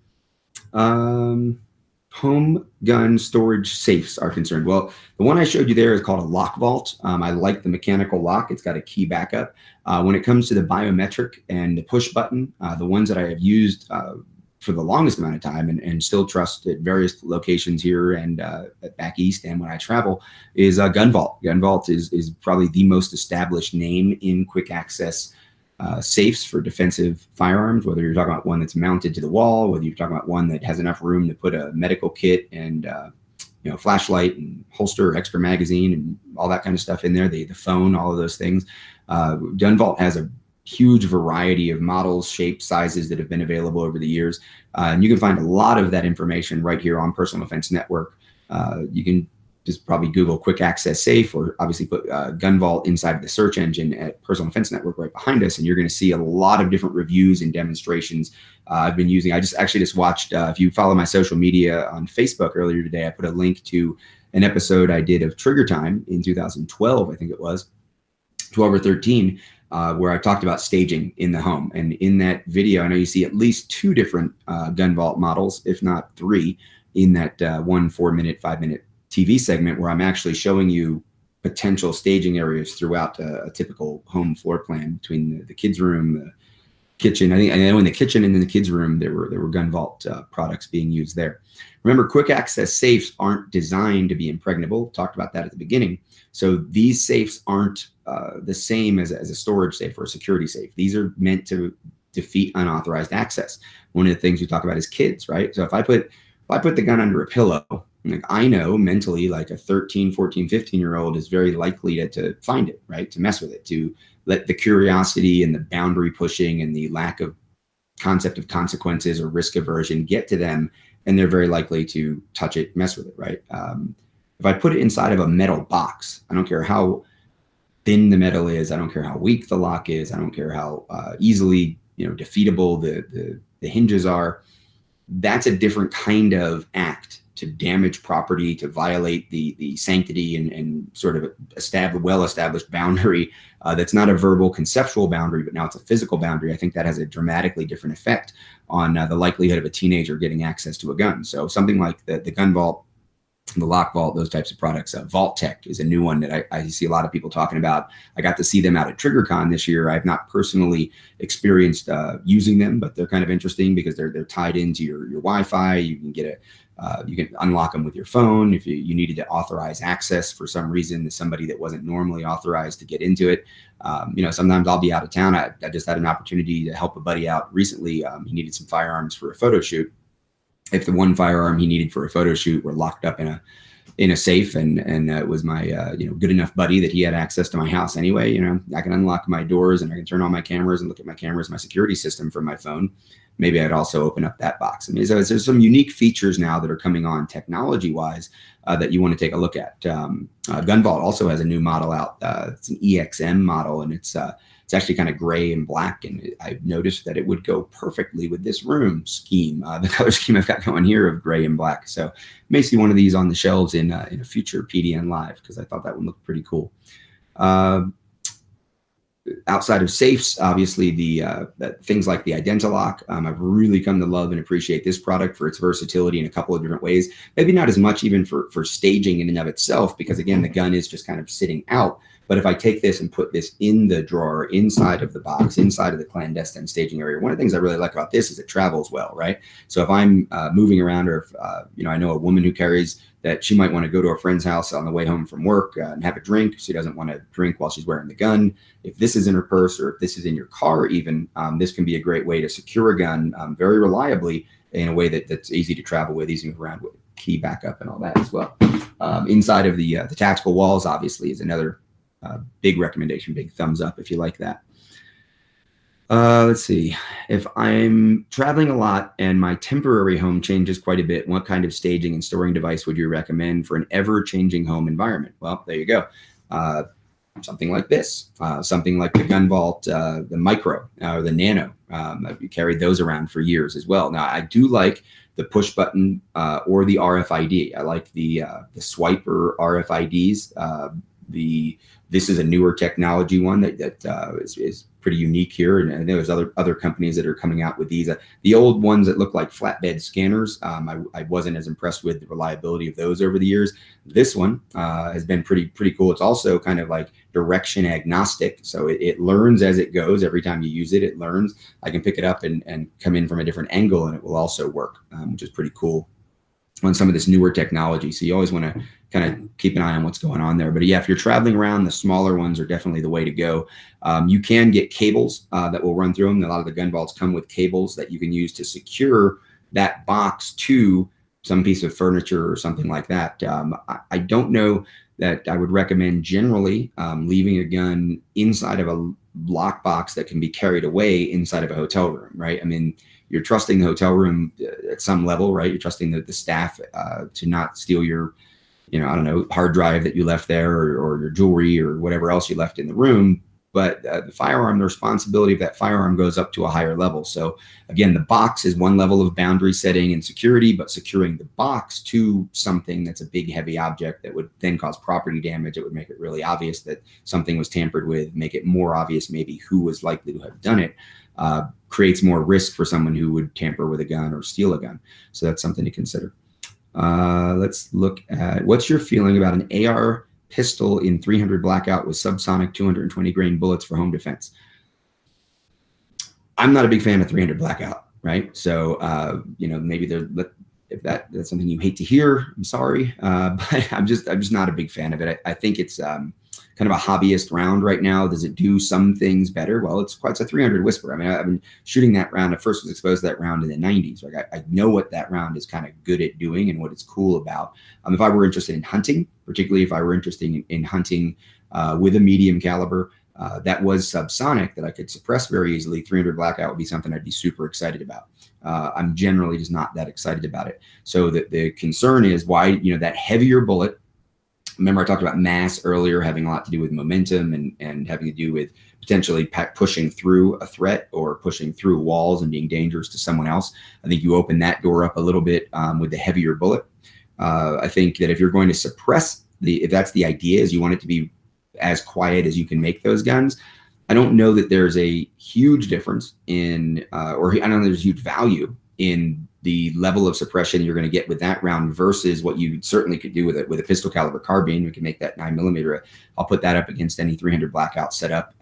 S1: Home gun storage safes are concerned. Well, the one I showed you there is called a lock vault. I like the mechanical lock. It's got a key backup. When it comes to the biometric and the push button, the ones that I have used for the longest amount of time and still trust at various locations here and back east and when I travel is Gun Vault. Gun Vault is probably the most established name in quick access safes for defensive firearms, whether you're talking about one that's mounted to the wall, whether you're talking about one that has enough room to put a medical kit and flashlight and holster, extra magazine, and all that kind of stuff in there, the phone, all of those things. Gun Vault has a huge variety of models, shapes, sizes that have been available over the years. And you can find a lot of that information right here on Personal Defense Network. You can just probably Google quick access safe, or obviously put Gun Vault inside of the search engine at Personal Defense Network right behind us, and you're going to see a lot of different reviews and demonstrations I've been using. I just watched, if you follow my social media on Facebook earlier today, I put a link to an episode I did of Trigger Time in 2012, I think it was, 12 or 13, where I talked about staging in the home. And in that video, I know you see at least 2 different gun vault models, if not 3, in that 1 4-minute, 5-minute TV segment, where I'm actually showing you potential staging areas throughout a typical home floor plan between the kids' room, the kitchen. I know in the kitchen and in the kids' room, there were gun vault products being used there. Remember, quick access safes aren't designed to be impregnable. Talked about that at the beginning. So these safes aren't the same as a storage safe or a security safe. These are meant to defeat unauthorized access. One of the things we talk about is kids, right? So if I put the gun under a pillow, like, I know mentally, like, a 13, 14, 15-year-old is very likely to find it, right? To mess with it, to let the curiosity and the boundary pushing and the lack of concept of consequences or risk aversion get to them, and they're very likely to touch it, mess with it, right? If I put it inside of a metal box, I don't care how thin the metal is, I don't care how weak the lock is, I don't care how easily defeatable the hinges are. That's a different kind of act to damage property, to violate the sanctity and sort of well-established boundary that's not a verbal conceptual boundary, but now it's a physical boundary. I think that has a dramatically different effect on the likelihood of a teenager getting access to a gun. So something like the gun vault, the lock vault, those types of products. Vault Tech is a new one that I see a lot of people talking about. I got to see them out at TriggerCon this year. I've not personally experienced using them, but they're kind of interesting because they're tied into your Wi-Fi. You can get you can unlock them with your phone if you needed to authorize access for some reason to somebody that wasn't normally authorized to get into it. Sometimes I'll be out of town. I just had an opportunity to help a buddy out recently. He needed some firearms for a photo shoot. If the one firearm he needed for a photo shoot were locked up in a safe, and it was my good enough buddy that he had access to my house anyway, I can unlock my doors and I can turn on my cameras and look at my cameras, my security system from my phone. Maybe I'd also open up that box. I mean, so there's some unique features now that are coming on technology-wise that you want to take a look at. Gun Vault also has a new model out. It's an EXM model, and it's actually kind of gray and black, and I've noticed that it would go perfectly with this room scheme, the color scheme I've got going here of gray and black. So you may see one of these on the shelves in a future PDN Live, because I thought that one looked pretty cool. Outside of safes, obviously the things like the Identilock, I've really come to love and appreciate this product for its versatility in a couple of different ways. Maybe not as much even for staging in and of itself, because again, the gun is just kind of sitting out. But if I take this and put this in the drawer, inside of the box, inside of the clandestine staging area, one of the things I really like about this is it travels well, right? So if I'm moving around, or if, I know a woman who carries that, she might want to go to a friend's house on the way home from work and have a drink. She doesn't want to drink while she's wearing the gun. If this is in her purse, or if this is in your car even, this can be a great way to secure a gun very reliably in a way that's easy to travel with, easy to move around with, key backup and all that as well. Inside of the tactical walls, obviously, is another big recommendation, big thumbs up if you like that. Let's see. If I'm traveling a lot and my temporary home changes quite a bit, what kind of staging and storing device would you recommend for an ever-changing home environment? Well, there you go. Something like this, something like the Gun Vault, the Micro or the Nano. I've carried those around for years as well. Now, I do like the push button or the RFID. I like the swiper RFIDs. This is a newer technology one that is pretty unique here, and there's other companies that are coming out with these. The old ones that look like flatbed scanners, I wasn't as impressed with the reliability of those over the years. This one has been pretty cool. It's also kind of like direction agnostic, so it learns as it goes. Every time you use it, it learns. I can pick it up and come in from a different angle, and it will also work, which is pretty cool on some of this newer technology. So you always want to kind of keep an eye on what's going on there. But yeah, if you're traveling around, the smaller ones are definitely the way to go. You can get cables that will run through them. A lot of the gun vaults come with cables that you can use to secure that box to some piece of furniture or something like that. I don't know that I would recommend generally leaving a gun inside of a lockbox that can be carried away inside of a hotel room, right? I mean, you're trusting the hotel room at some level, right? You're trusting the staff to not steal your, hard drive that you left there, or your jewelry or whatever else you left in the room. but the firearm, the responsibility of that firearm goes up to a higher level. So again, the box is one level of boundary setting and security, but securing the box to something that's a big, heavy object that would then cause property damage, it would make it really obvious that something was tampered with, make it more obvious maybe who was likely to have done it, creates more risk for someone who would tamper with a gun or steal a gun. So that's something to consider. Let's look at, what's your feeling about an AR pistol in 300 Blackout with subsonic 220 grain bullets for home defense? I'm not a big fan of 300 Blackout, right? So, you know, maybe if that's something you hate to hear, I'm sorry, but I'm just not a big fan of it. I think it's kind of a hobbyist round right now. Does it do some things better? Well, it's a 300 Whisper. I mean, I've been shooting that round. I first was exposed to that round in the 90s. Like I know what that round is kind of good at doing and what it's cool about. If I were interested in hunting, particularly if I were interested in hunting with a medium caliber that was subsonic that I could suppress very easily, 300 Blackout would be something I'd be super excited about. I'm generally just not that excited about it. So the concern is why, you know, that heavier bullet. Remember I talked about mass earlier having a lot to do with momentum and having to do with potentially pushing through a threat or pushing through walls and being dangerous to someone else. I think you open that door up a little bit with the heavier bullet. I think that if you're going to suppress if that's the idea, is you want it to be as quiet as you can make those guns, I don't know that there's a huge difference in, or I don't know there's huge value in the level of suppression you're going to get with that round versus what you certainly could do with it with a pistol caliber carbine. We can make that 9mm. I'll put that up against any 300 Blackout setup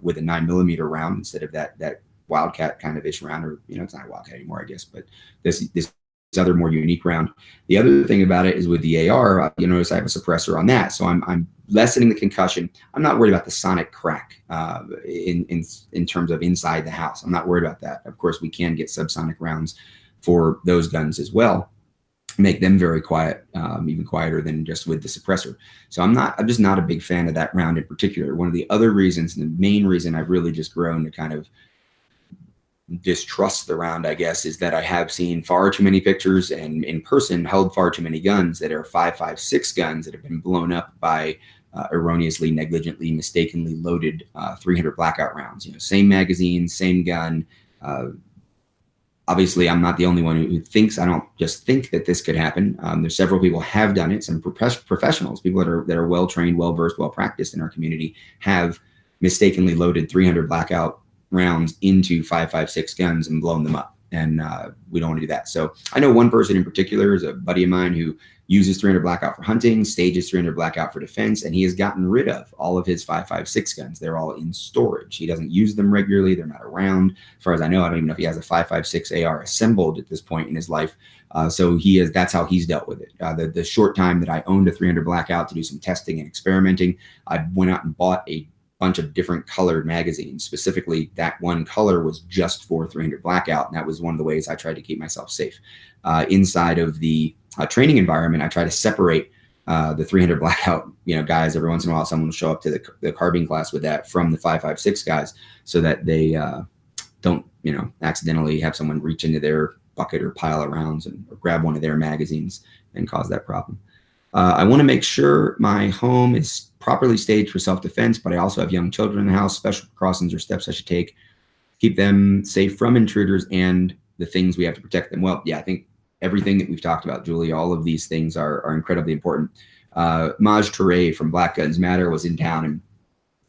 S1: with a 9mm round instead of that Wildcat kind of ish round, or you know, it's not a Wildcat anymore, I guess, but this other more unique round. The other thing about it is with the AR, you notice I have a suppressor on that, so I'm lessening the concussion. I'm not worried about the sonic crack in terms of inside the house. I'm not worried about that. Of course, we can get subsonic rounds for those guns as well, make them very quiet, even quieter than just with the suppressor. So I'm just not a big fan of that round in particular. One of the other reasons, and the main reason I've really just grown to kind of distrust the round, I guess, is that I have seen far too many pictures and in person held far too many guns that are 5.56 guns that have been blown up by erroneously, negligently, mistakenly loaded 300 Blackout rounds. You know, same magazine, same gun. Obviously, I'm not the only one who thinks. I don't just think that this could happen. There's several people have done it. Some professionals, people that are well trained, well versed, well practiced in our community, have mistakenly loaded 300 Blackout rounds into 5.56 guns and blown them up. And we don't want to do that. So I know one person in particular is a buddy of mine who uses 300 Blackout for hunting, stages 300 Blackout for defense, and he has gotten rid of all of his 5.56 guns. They're all in storage. He doesn't use them regularly. They're not around. As far as I know, I don't even know if he has a 5.56 AR assembled at this point in his life. So that's how he's dealt with it. The short time that I owned a 300 Blackout to do some testing and experimenting, I went out and bought a bunch of different colored magazines. Specifically, that one color was just for 300 Blackout, and that was one of the ways I tried to keep myself safe. Inside of the training environment, I try to separate the 300 Blackout, guys. Every once in a while, someone will show up to the carbine class with that from the 5.56 guys, so that they don't, accidentally have someone reach into their bucket or pile of rounds or grab one of their magazines and cause that problem. I want to make sure my home is properly staged for self-defense, but I also have young children in the house. Special precautions or steps I should take, keep them safe from intruders and the things we have to protect them. Well, yeah, I think everything that we've talked about, Julie, all of these things are incredibly important. Maj Touré from Black Guns Matter was in town, and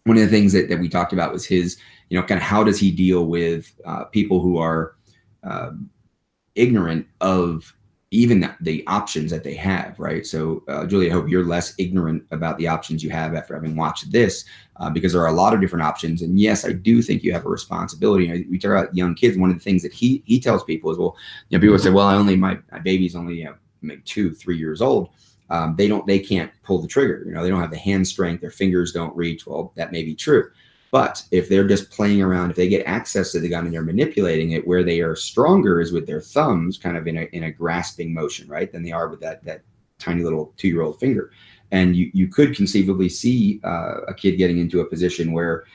S1: one of the things that we talked about was his, kind of how does he deal with people who are ignorant of even the options that they have, right? So, Julie, I hope you're less ignorant about the options you have after having watched this, because there are a lot of different options. And yes, I do think you have a responsibility. We talk about young kids. One of the things that he tells people is, well, people say, well, my baby's only maybe 2-3 years old. They can't pull the trigger. They don't have the hand strength. Their fingers don't reach. Well, that may be true. But if they're just playing around, if they get access to the gun and they're manipulating it, where they are stronger is with their thumbs, kind of in a grasping motion, right? Than they are with that tiny little 2-year-old finger. And you could conceivably see a kid getting into a position where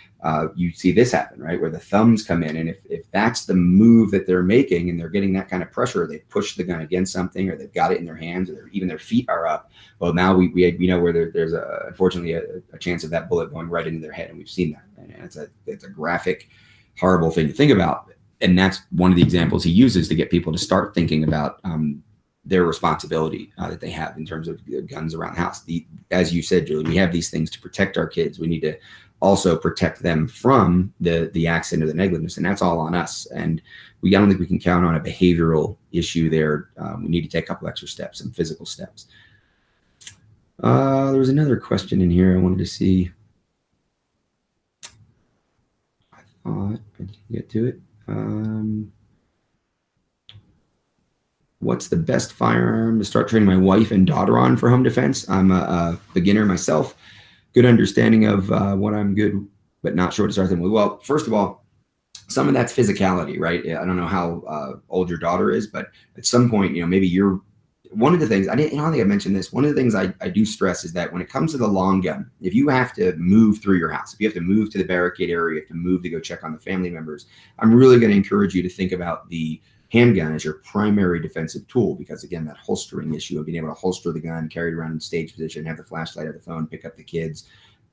S1: you see this happen, right? Where the thumbs come in. And if that's the move that they're making and they're getting that kind of pressure, they push the gun against something, or they've got it in their hands, or even their feet are up. Well, now we know where there's unfortunately a chance of that bullet going right into their head. And we've seen that. And it's a graphic, horrible thing to think about. And that's one of the examples he uses to get people to start thinking about their responsibility that they have in terms of guns around the house. As you said, Julie, we have these things to protect our kids. We need to also protect them from the accident or the negligence, and that's all on us. And I don't think we can count on a behavioral issue there. We need to take a couple extra steps, some physical steps. There was another question in here I wanted to see. I thought I didn't get to it. What's the best firearm to start training my wife and daughter on for home defense? I'm a beginner myself. Good understanding of what I'm good, but not sure to start them with. Well, first of all, some of that's physicality, right? I don't know how old your daughter is, but at some point, maybe you're one of the things I don't think I mentioned this. One of the things I do stress is that when it comes to the long gun, if you have to move through your house, if you have to move to the barricade area, you have to move to go check on the family members, I'm really going to encourage you to think about the handgun as your primary defensive tool, because again, that holstering issue of being able to holster the gun, carry it around in stage position, have the flashlight or the phone, pick up the kids,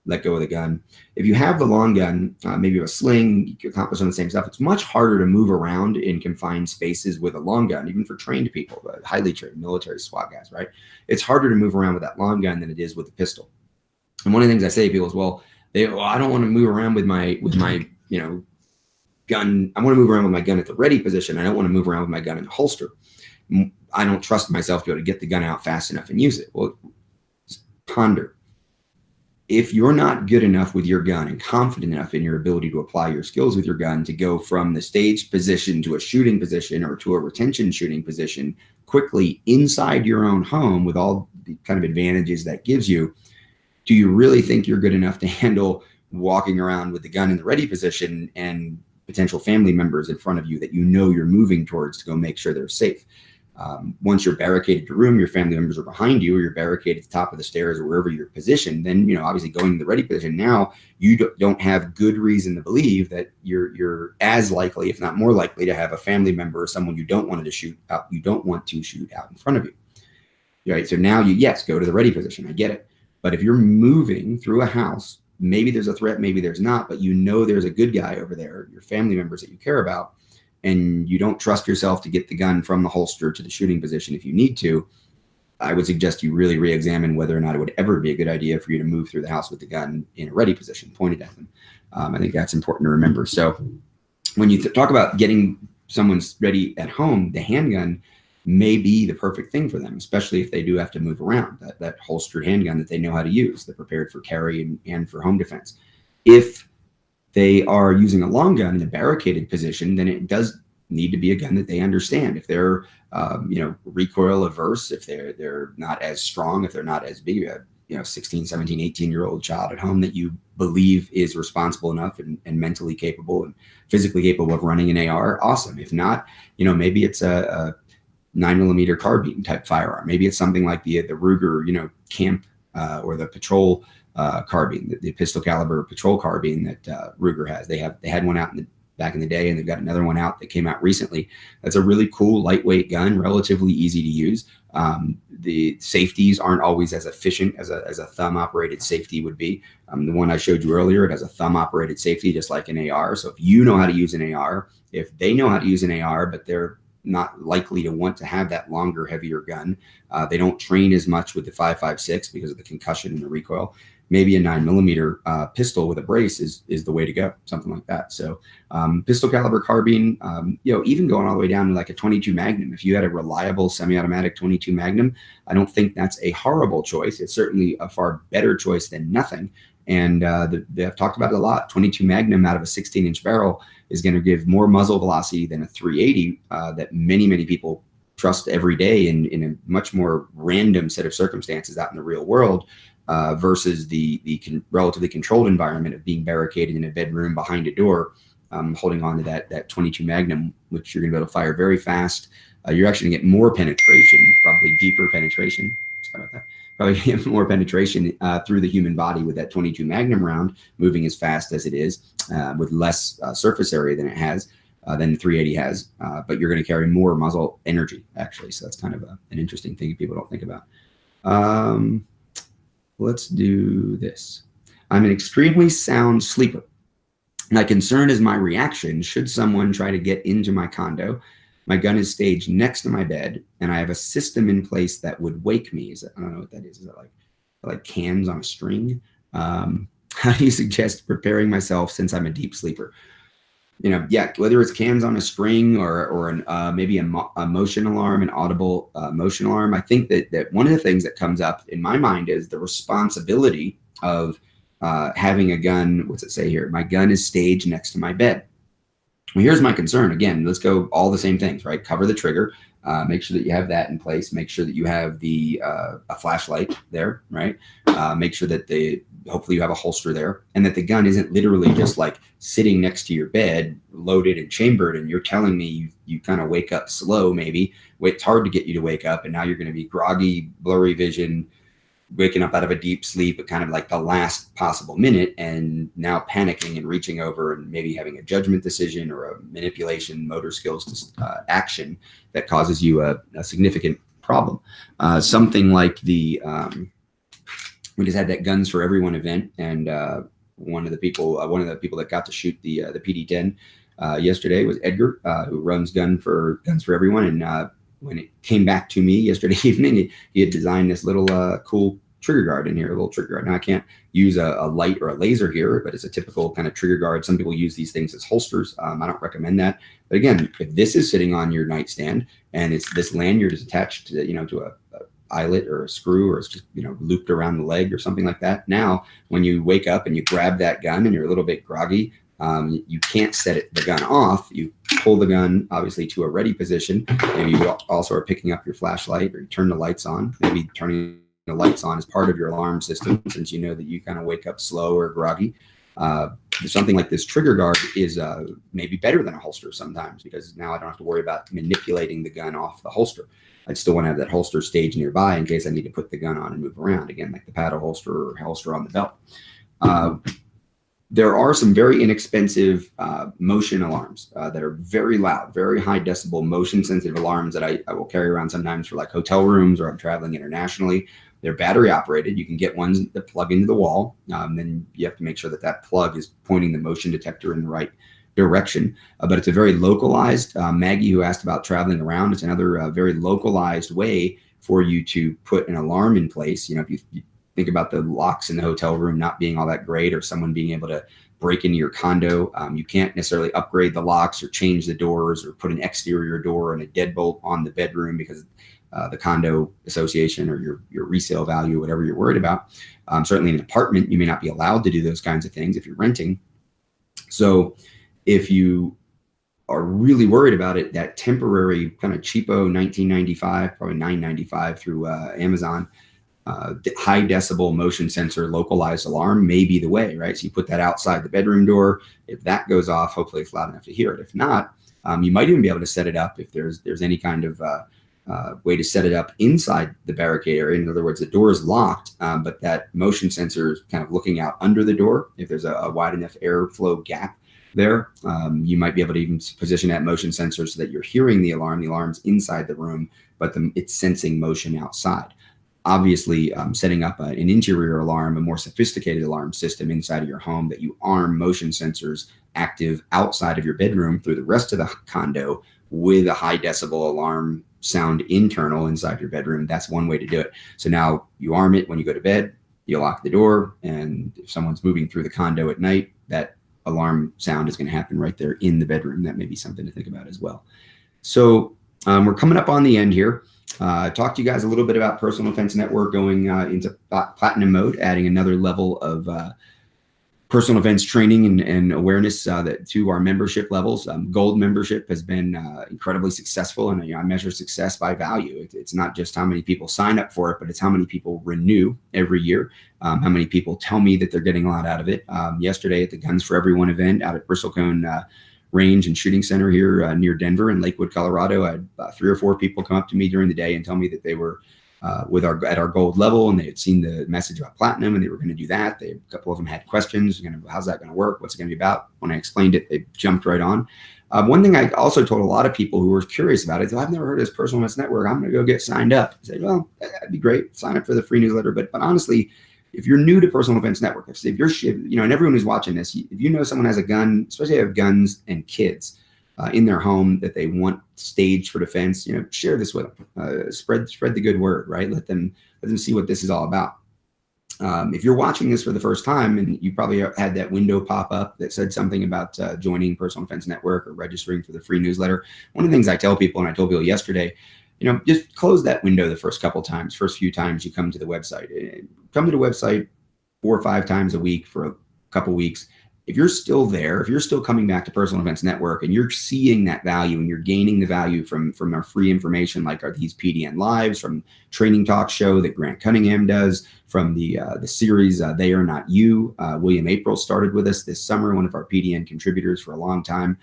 S1: let go of the gun. If you have the long gun, maybe you have a sling, you can accomplish some of the same stuff. It's much harder to move around in confined spaces with a long gun, even for trained people, highly trained military SWAT guys, right? It's harder to move around with that long gun than it is with the pistol. And one of the things I say to people is, I don't want to move around with my gun. I want to move around with my gun at the ready position. I don't want to move around with my gun in the holster. I don't trust myself to be able to get the gun out fast enough and use it. Well, just ponder. If you're not good enough with your gun and confident enough in your ability to apply your skills with your gun to go from the staged position to a shooting position or to a retention shooting position quickly inside your own home with all the kind of advantages that gives you, do you really think you're good enough to handle walking around with the gun in the ready position and potential family members in front of you that you're moving towards to go make sure they're safe? Once you're barricaded your room, your family members are behind you, or you're barricaded at the top of the stairs or wherever you're positioned, then, obviously going to the ready position, now you don't have good reason to believe that you're as likely, if not more likely, to have a family member or someone you don't want to shoot out in front of you. Right? So now yes, go to the ready position. I get it. But if you're moving through a house, maybe there's a threat, maybe there's not, but there's a good guy over there, your family members that you care about, and you don't trust yourself to get the gun from the holster to the shooting position if you need to, I would suggest you really re-examine whether or not it would ever be a good idea for you to move through the house with the gun in a ready position, pointed at them. I think that's important to remember. So when you talk about getting someone's ready at home, the handgun may be the perfect thing for them, especially if they do have to move around. That holstered handgun that they know how to use, they're prepared for carry and for home defense. If they are using a long gun in a barricaded position, then it does need to be a gun that they understand. If they're recoil averse, if they're not as strong, if they're not as big, 16, 17, 18-year-old child at home that you believe is responsible enough and mentally capable and physically capable of running an AR, awesome. If not, maybe it's a 9mm carbine type firearm. Maybe it's something like the Ruger, camp or the patrol carbine, the pistol caliber patrol carbine that Ruger has. They had one out back in the day, and they've got another one out that came out recently. That's a really cool, lightweight gun, relatively easy to use. The safeties aren't always as efficient as a thumb-operated safety would be. The one I showed you earlier, it has a thumb-operated safety just like an AR. So if you know how to use an AR, if they know how to use an AR, but they're not likely to want to have that longer, heavier gun, they don't train as much with the 5.56 because of the concussion and the recoil, maybe a 9mm pistol with a brace is the way to go, something like that. So pistol caliber carbine, even going all the way down to like a 22 Magnum. If you had a reliable semi-automatic 22 Magnum, I don't think that's a horrible choice. It's certainly a far better choice than nothing. And they've talked about it a lot. 22 Magnum out of a 16-inch barrel is going to give more muzzle velocity than a 380 that many people trust every day in a much more random set of circumstances out in the real world. Versus the relatively controlled environment of being barricaded in a bedroom behind a door, holding on to that 22 Magnum, which you're going to be able to fire very fast. You're actually going to get more penetration, probably deeper penetration. Sorry about that. Probably get more penetration through the human body with that 22 Magnum round, moving as fast as it is, with less surface area than it has, than the 380 has. But you're going to carry more muzzle energy, actually. So that's kind of an interesting thing people don't think about. Let's do this. I'm an extremely sound sleeper. My concern is my reaction should someone try to get into my condo. My gun is staged next to my bed, and I have a system in place that would wake me. I don't know what that is. Is that like cans on a string? How do you suggest preparing myself since I'm a deep sleeper? Yeah, whether it's cans on a string or maybe a motion alarm, an audible motion alarm. I think that one of the things that comes up in my mind is the responsibility of having a gun. What's it say here? My gun is staged next to my bed. Well, here's my concern. Again, let's go all the same things, right? Cover the trigger. Make sure that you have that in place. Make sure that you have a flashlight there, right? Make sure that hopefully you have a holster there, and that the gun isn't literally just like sitting next to your bed, loaded and chambered. And you're telling me you kind of wake up slow, maybe. It's hard to get you to wake up, and now you're going to be groggy, blurry vision, waking up out of a deep sleep at kind of like the last possible minute, and now panicking and reaching over and maybe having a judgment decision or a manipulation, motor skills action that causes you a significant problem. Something like we just had that Guns for Everyone event, and one of the people that got to shoot the PD10 yesterday was Edgar, who runs Guns for Everyone, and when it came back to me yesterday evening, he had designed this little cool trigger guard in here, a little trigger guard. Now I can't use a light or a laser here, but it's a typical kind of trigger guard. Some people use these things as holsters. I don't recommend that. But again, if this is sitting on your nightstand and this lanyard is attached to, to a eyelet or a screw, or it's just, looped around the leg or something like that. Now, when you wake up and you grab that gun and you're a little bit groggy, you can't set the gun off. You pull the gun obviously to a ready position. Maybe you also are picking up your flashlight, or you turn the lights on. Maybe turning the lights on is part of your alarm system, since you know that you kind of wake up slow or groggy. Something like this trigger guard is maybe better than a holster sometimes, because now I don't have to worry about manipulating the gun off the holster. I'd still want to have that holster staged nearby in case I need to put the gun on and move around, again, like the paddle holster or holster on the belt. There are some very inexpensive motion alarms that are very loud, very high decibel, motion sensitive alarms that I will carry around sometimes for like hotel rooms, or I'm traveling internationally. They're battery operated. You can get ones that plug into the wall. Then you have to make sure that plug is pointing the motion detector in the right direction. But it's a very localized, Maggie, who asked about traveling around, it's another very localized way for you to put an alarm in place. If you think about the locks in the hotel room not being all that great, or someone being able to break into your condo, you can't necessarily upgrade the locks or change the doors or put an exterior door and a deadbolt on the bedroom because the condo association or your resale value, whatever you're worried about. Certainly in an apartment, you may not be allowed to do those kinds of things if you're renting. So if you are really worried about it, that temporary kind of cheapo $19.95, probably $9.95 through Amazon, high decibel motion sensor localized alarm may be the way, right? So you put that outside the bedroom door. If that goes off, hopefully it's loud enough to hear it. If not, you might even be able to set it up if there's any kind of way to set it up inside the barricade area. In other words, the door is locked, but that motion sensor is kind of looking out under the door. If there's a wide enough airflow gap there, you might be able to even position that motion sensor so that you're hearing the alarm. The alarm's inside the room, but it's sensing motion outside. Obviously, setting up an interior alarm, a more sophisticated alarm system inside of your home that you arm motion sensors active outside of your bedroom through the rest of the condo with a high decibel alarm sound internal inside your bedroom. That's one way to do it. So now you arm it when you go to bed, you lock the door, and if someone's moving through the condo at night, that alarm sound is going to happen right there in the bedroom. That may be something to think about as well. So we're coming up on the end here. I talked to you guys a little bit about Personal Defense Network going into platinum mode, adding another level of personal defense training and awareness to our membership levels. Gold membership has been incredibly successful, and I measure success by value. It's not just how many people sign up for it, but it's how many people renew every year, how many people tell me that they're getting a lot out of it. Yesterday at the Guns for Everyone event out at Bristlecone Range and Shooting Center here near Denver in Lakewood, Colorado, I had 3 or 4 people come up to me during the day and tell me that they were at our gold level, and they had seen the message about platinum, and they were going to do that. A couple of them had questions, how's that going to work? What's it going to be about? When I explained it, they jumped right on. One thing I also told a lot of people who were curious about it, I've never heard of this Personal Defense Network. I'm going to go get signed up. I said, well, that'd be great. Sign up for the free newsletter. But honestly, If you're new to Personal Defense Network, if you're, and everyone who's watching this, if you know someone has a gun, especially if they have guns and kids in their home that they want staged for defense, share this with them. Spread the good word, right? Let them see what this is all about. If you're watching this for the first time and you probably had that window pop up that said something about joining Personal Defense Network or registering for the free newsletter, one of the things I tell people, and I told people yesterday, just close that window the first few times you come to the website. Come to the website 4 or 5 times a week for a couple weeks. If you're still there, if you're still coming back to Personal Defense Network and you're seeing that value and you're gaining the value from our free information, like these PDN lives, from training talk show that Grant Cunningham does, from the series They Are Not You. William April started with us this summer, one of our PDN contributors for a long time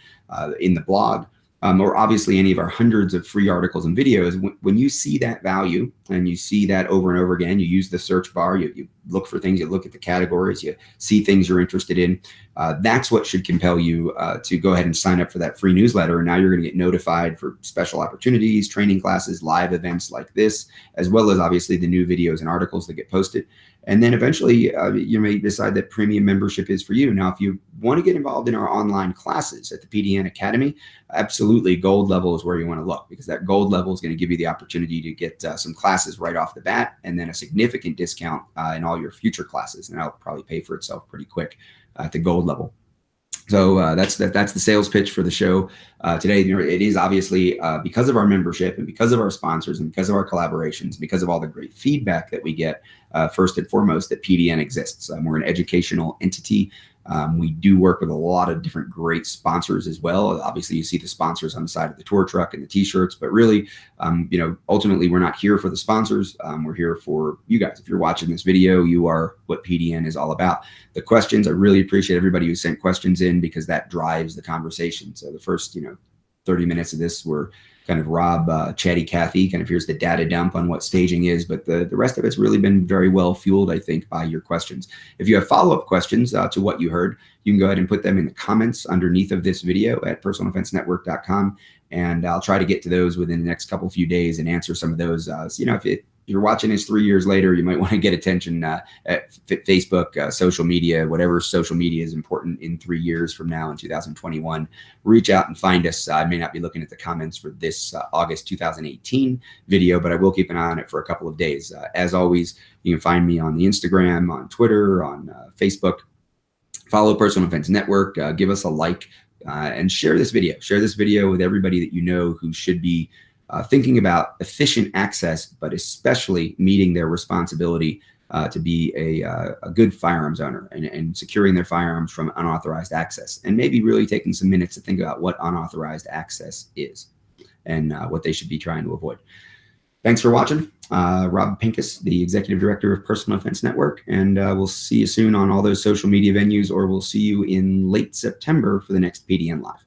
S1: in the blog. Or obviously any of our hundreds of free articles and videos. When you see that value and you see that over and over again, you use the search bar, you look for things, you look at the categories, you see things you're interested in. That's what should compel you to go ahead and sign up for that free newsletter. And now you're going to get notified for special opportunities, training classes, live events like this, as well as obviously the new videos and articles that get posted. And then eventually you may decide that premium membership is for you. Now, if you want to get involved in our online classes at the PDN Academy, absolutely gold level is where you want to look, because that gold level is going to give you the opportunity to get some classes right off the bat, and then a significant discount in all your future classes. And that'll probably pay for itself pretty quick at the gold level. So that's the sales pitch for the show today. It is obviously because of our membership and because of our sponsors and because of our collaborations, because of all the great feedback that we get, first and foremost, that PDN exists. We're an educational entity. We do work with a lot of different great sponsors as well. Obviously, you see the sponsors on the side of the tour truck and the t-shirts, but really, ultimately, we're not here for the sponsors. We're here for you guys. If you're watching this video, you are what PDN is all about. The questions, I really appreciate everybody who sent questions in, because that drives the conversation. So the first, 30 minutes of this were kind of Rob, Chatty Cathy, kind of here's the data dump on what staging is, but the rest of it's really been very well fueled, I think, by your questions. If you have follow-up questions to what you heard, you can go ahead and put them in the comments underneath of this video at personaldefensenetwork.com, and I'll try to get to those within the next few days and answer some of those. If you're watching this 3 years later, you might want to get attention at Facebook, social media, whatever social media is important in 3 years from now in 2021. Reach out and find us. I may not be looking at the comments for this August 2018 video, but I will keep an eye on it for a couple of days. As always, you can find me on the Instagram, on Twitter, on Facebook. Follow Personal Defense Network. Give us a like and share this video. Share this video with everybody that you know who should be thinking about efficient access, but especially meeting their responsibility to be a good firearms owner and securing their firearms from unauthorized access, and maybe really taking some minutes to think about what unauthorized access is and what they should be trying to avoid. Thanks for watching. Rob Pincus, the Executive Director of Personal Defense Network, and we'll see you soon on all those social media venues, or we'll see you in late September for the next PDN Live.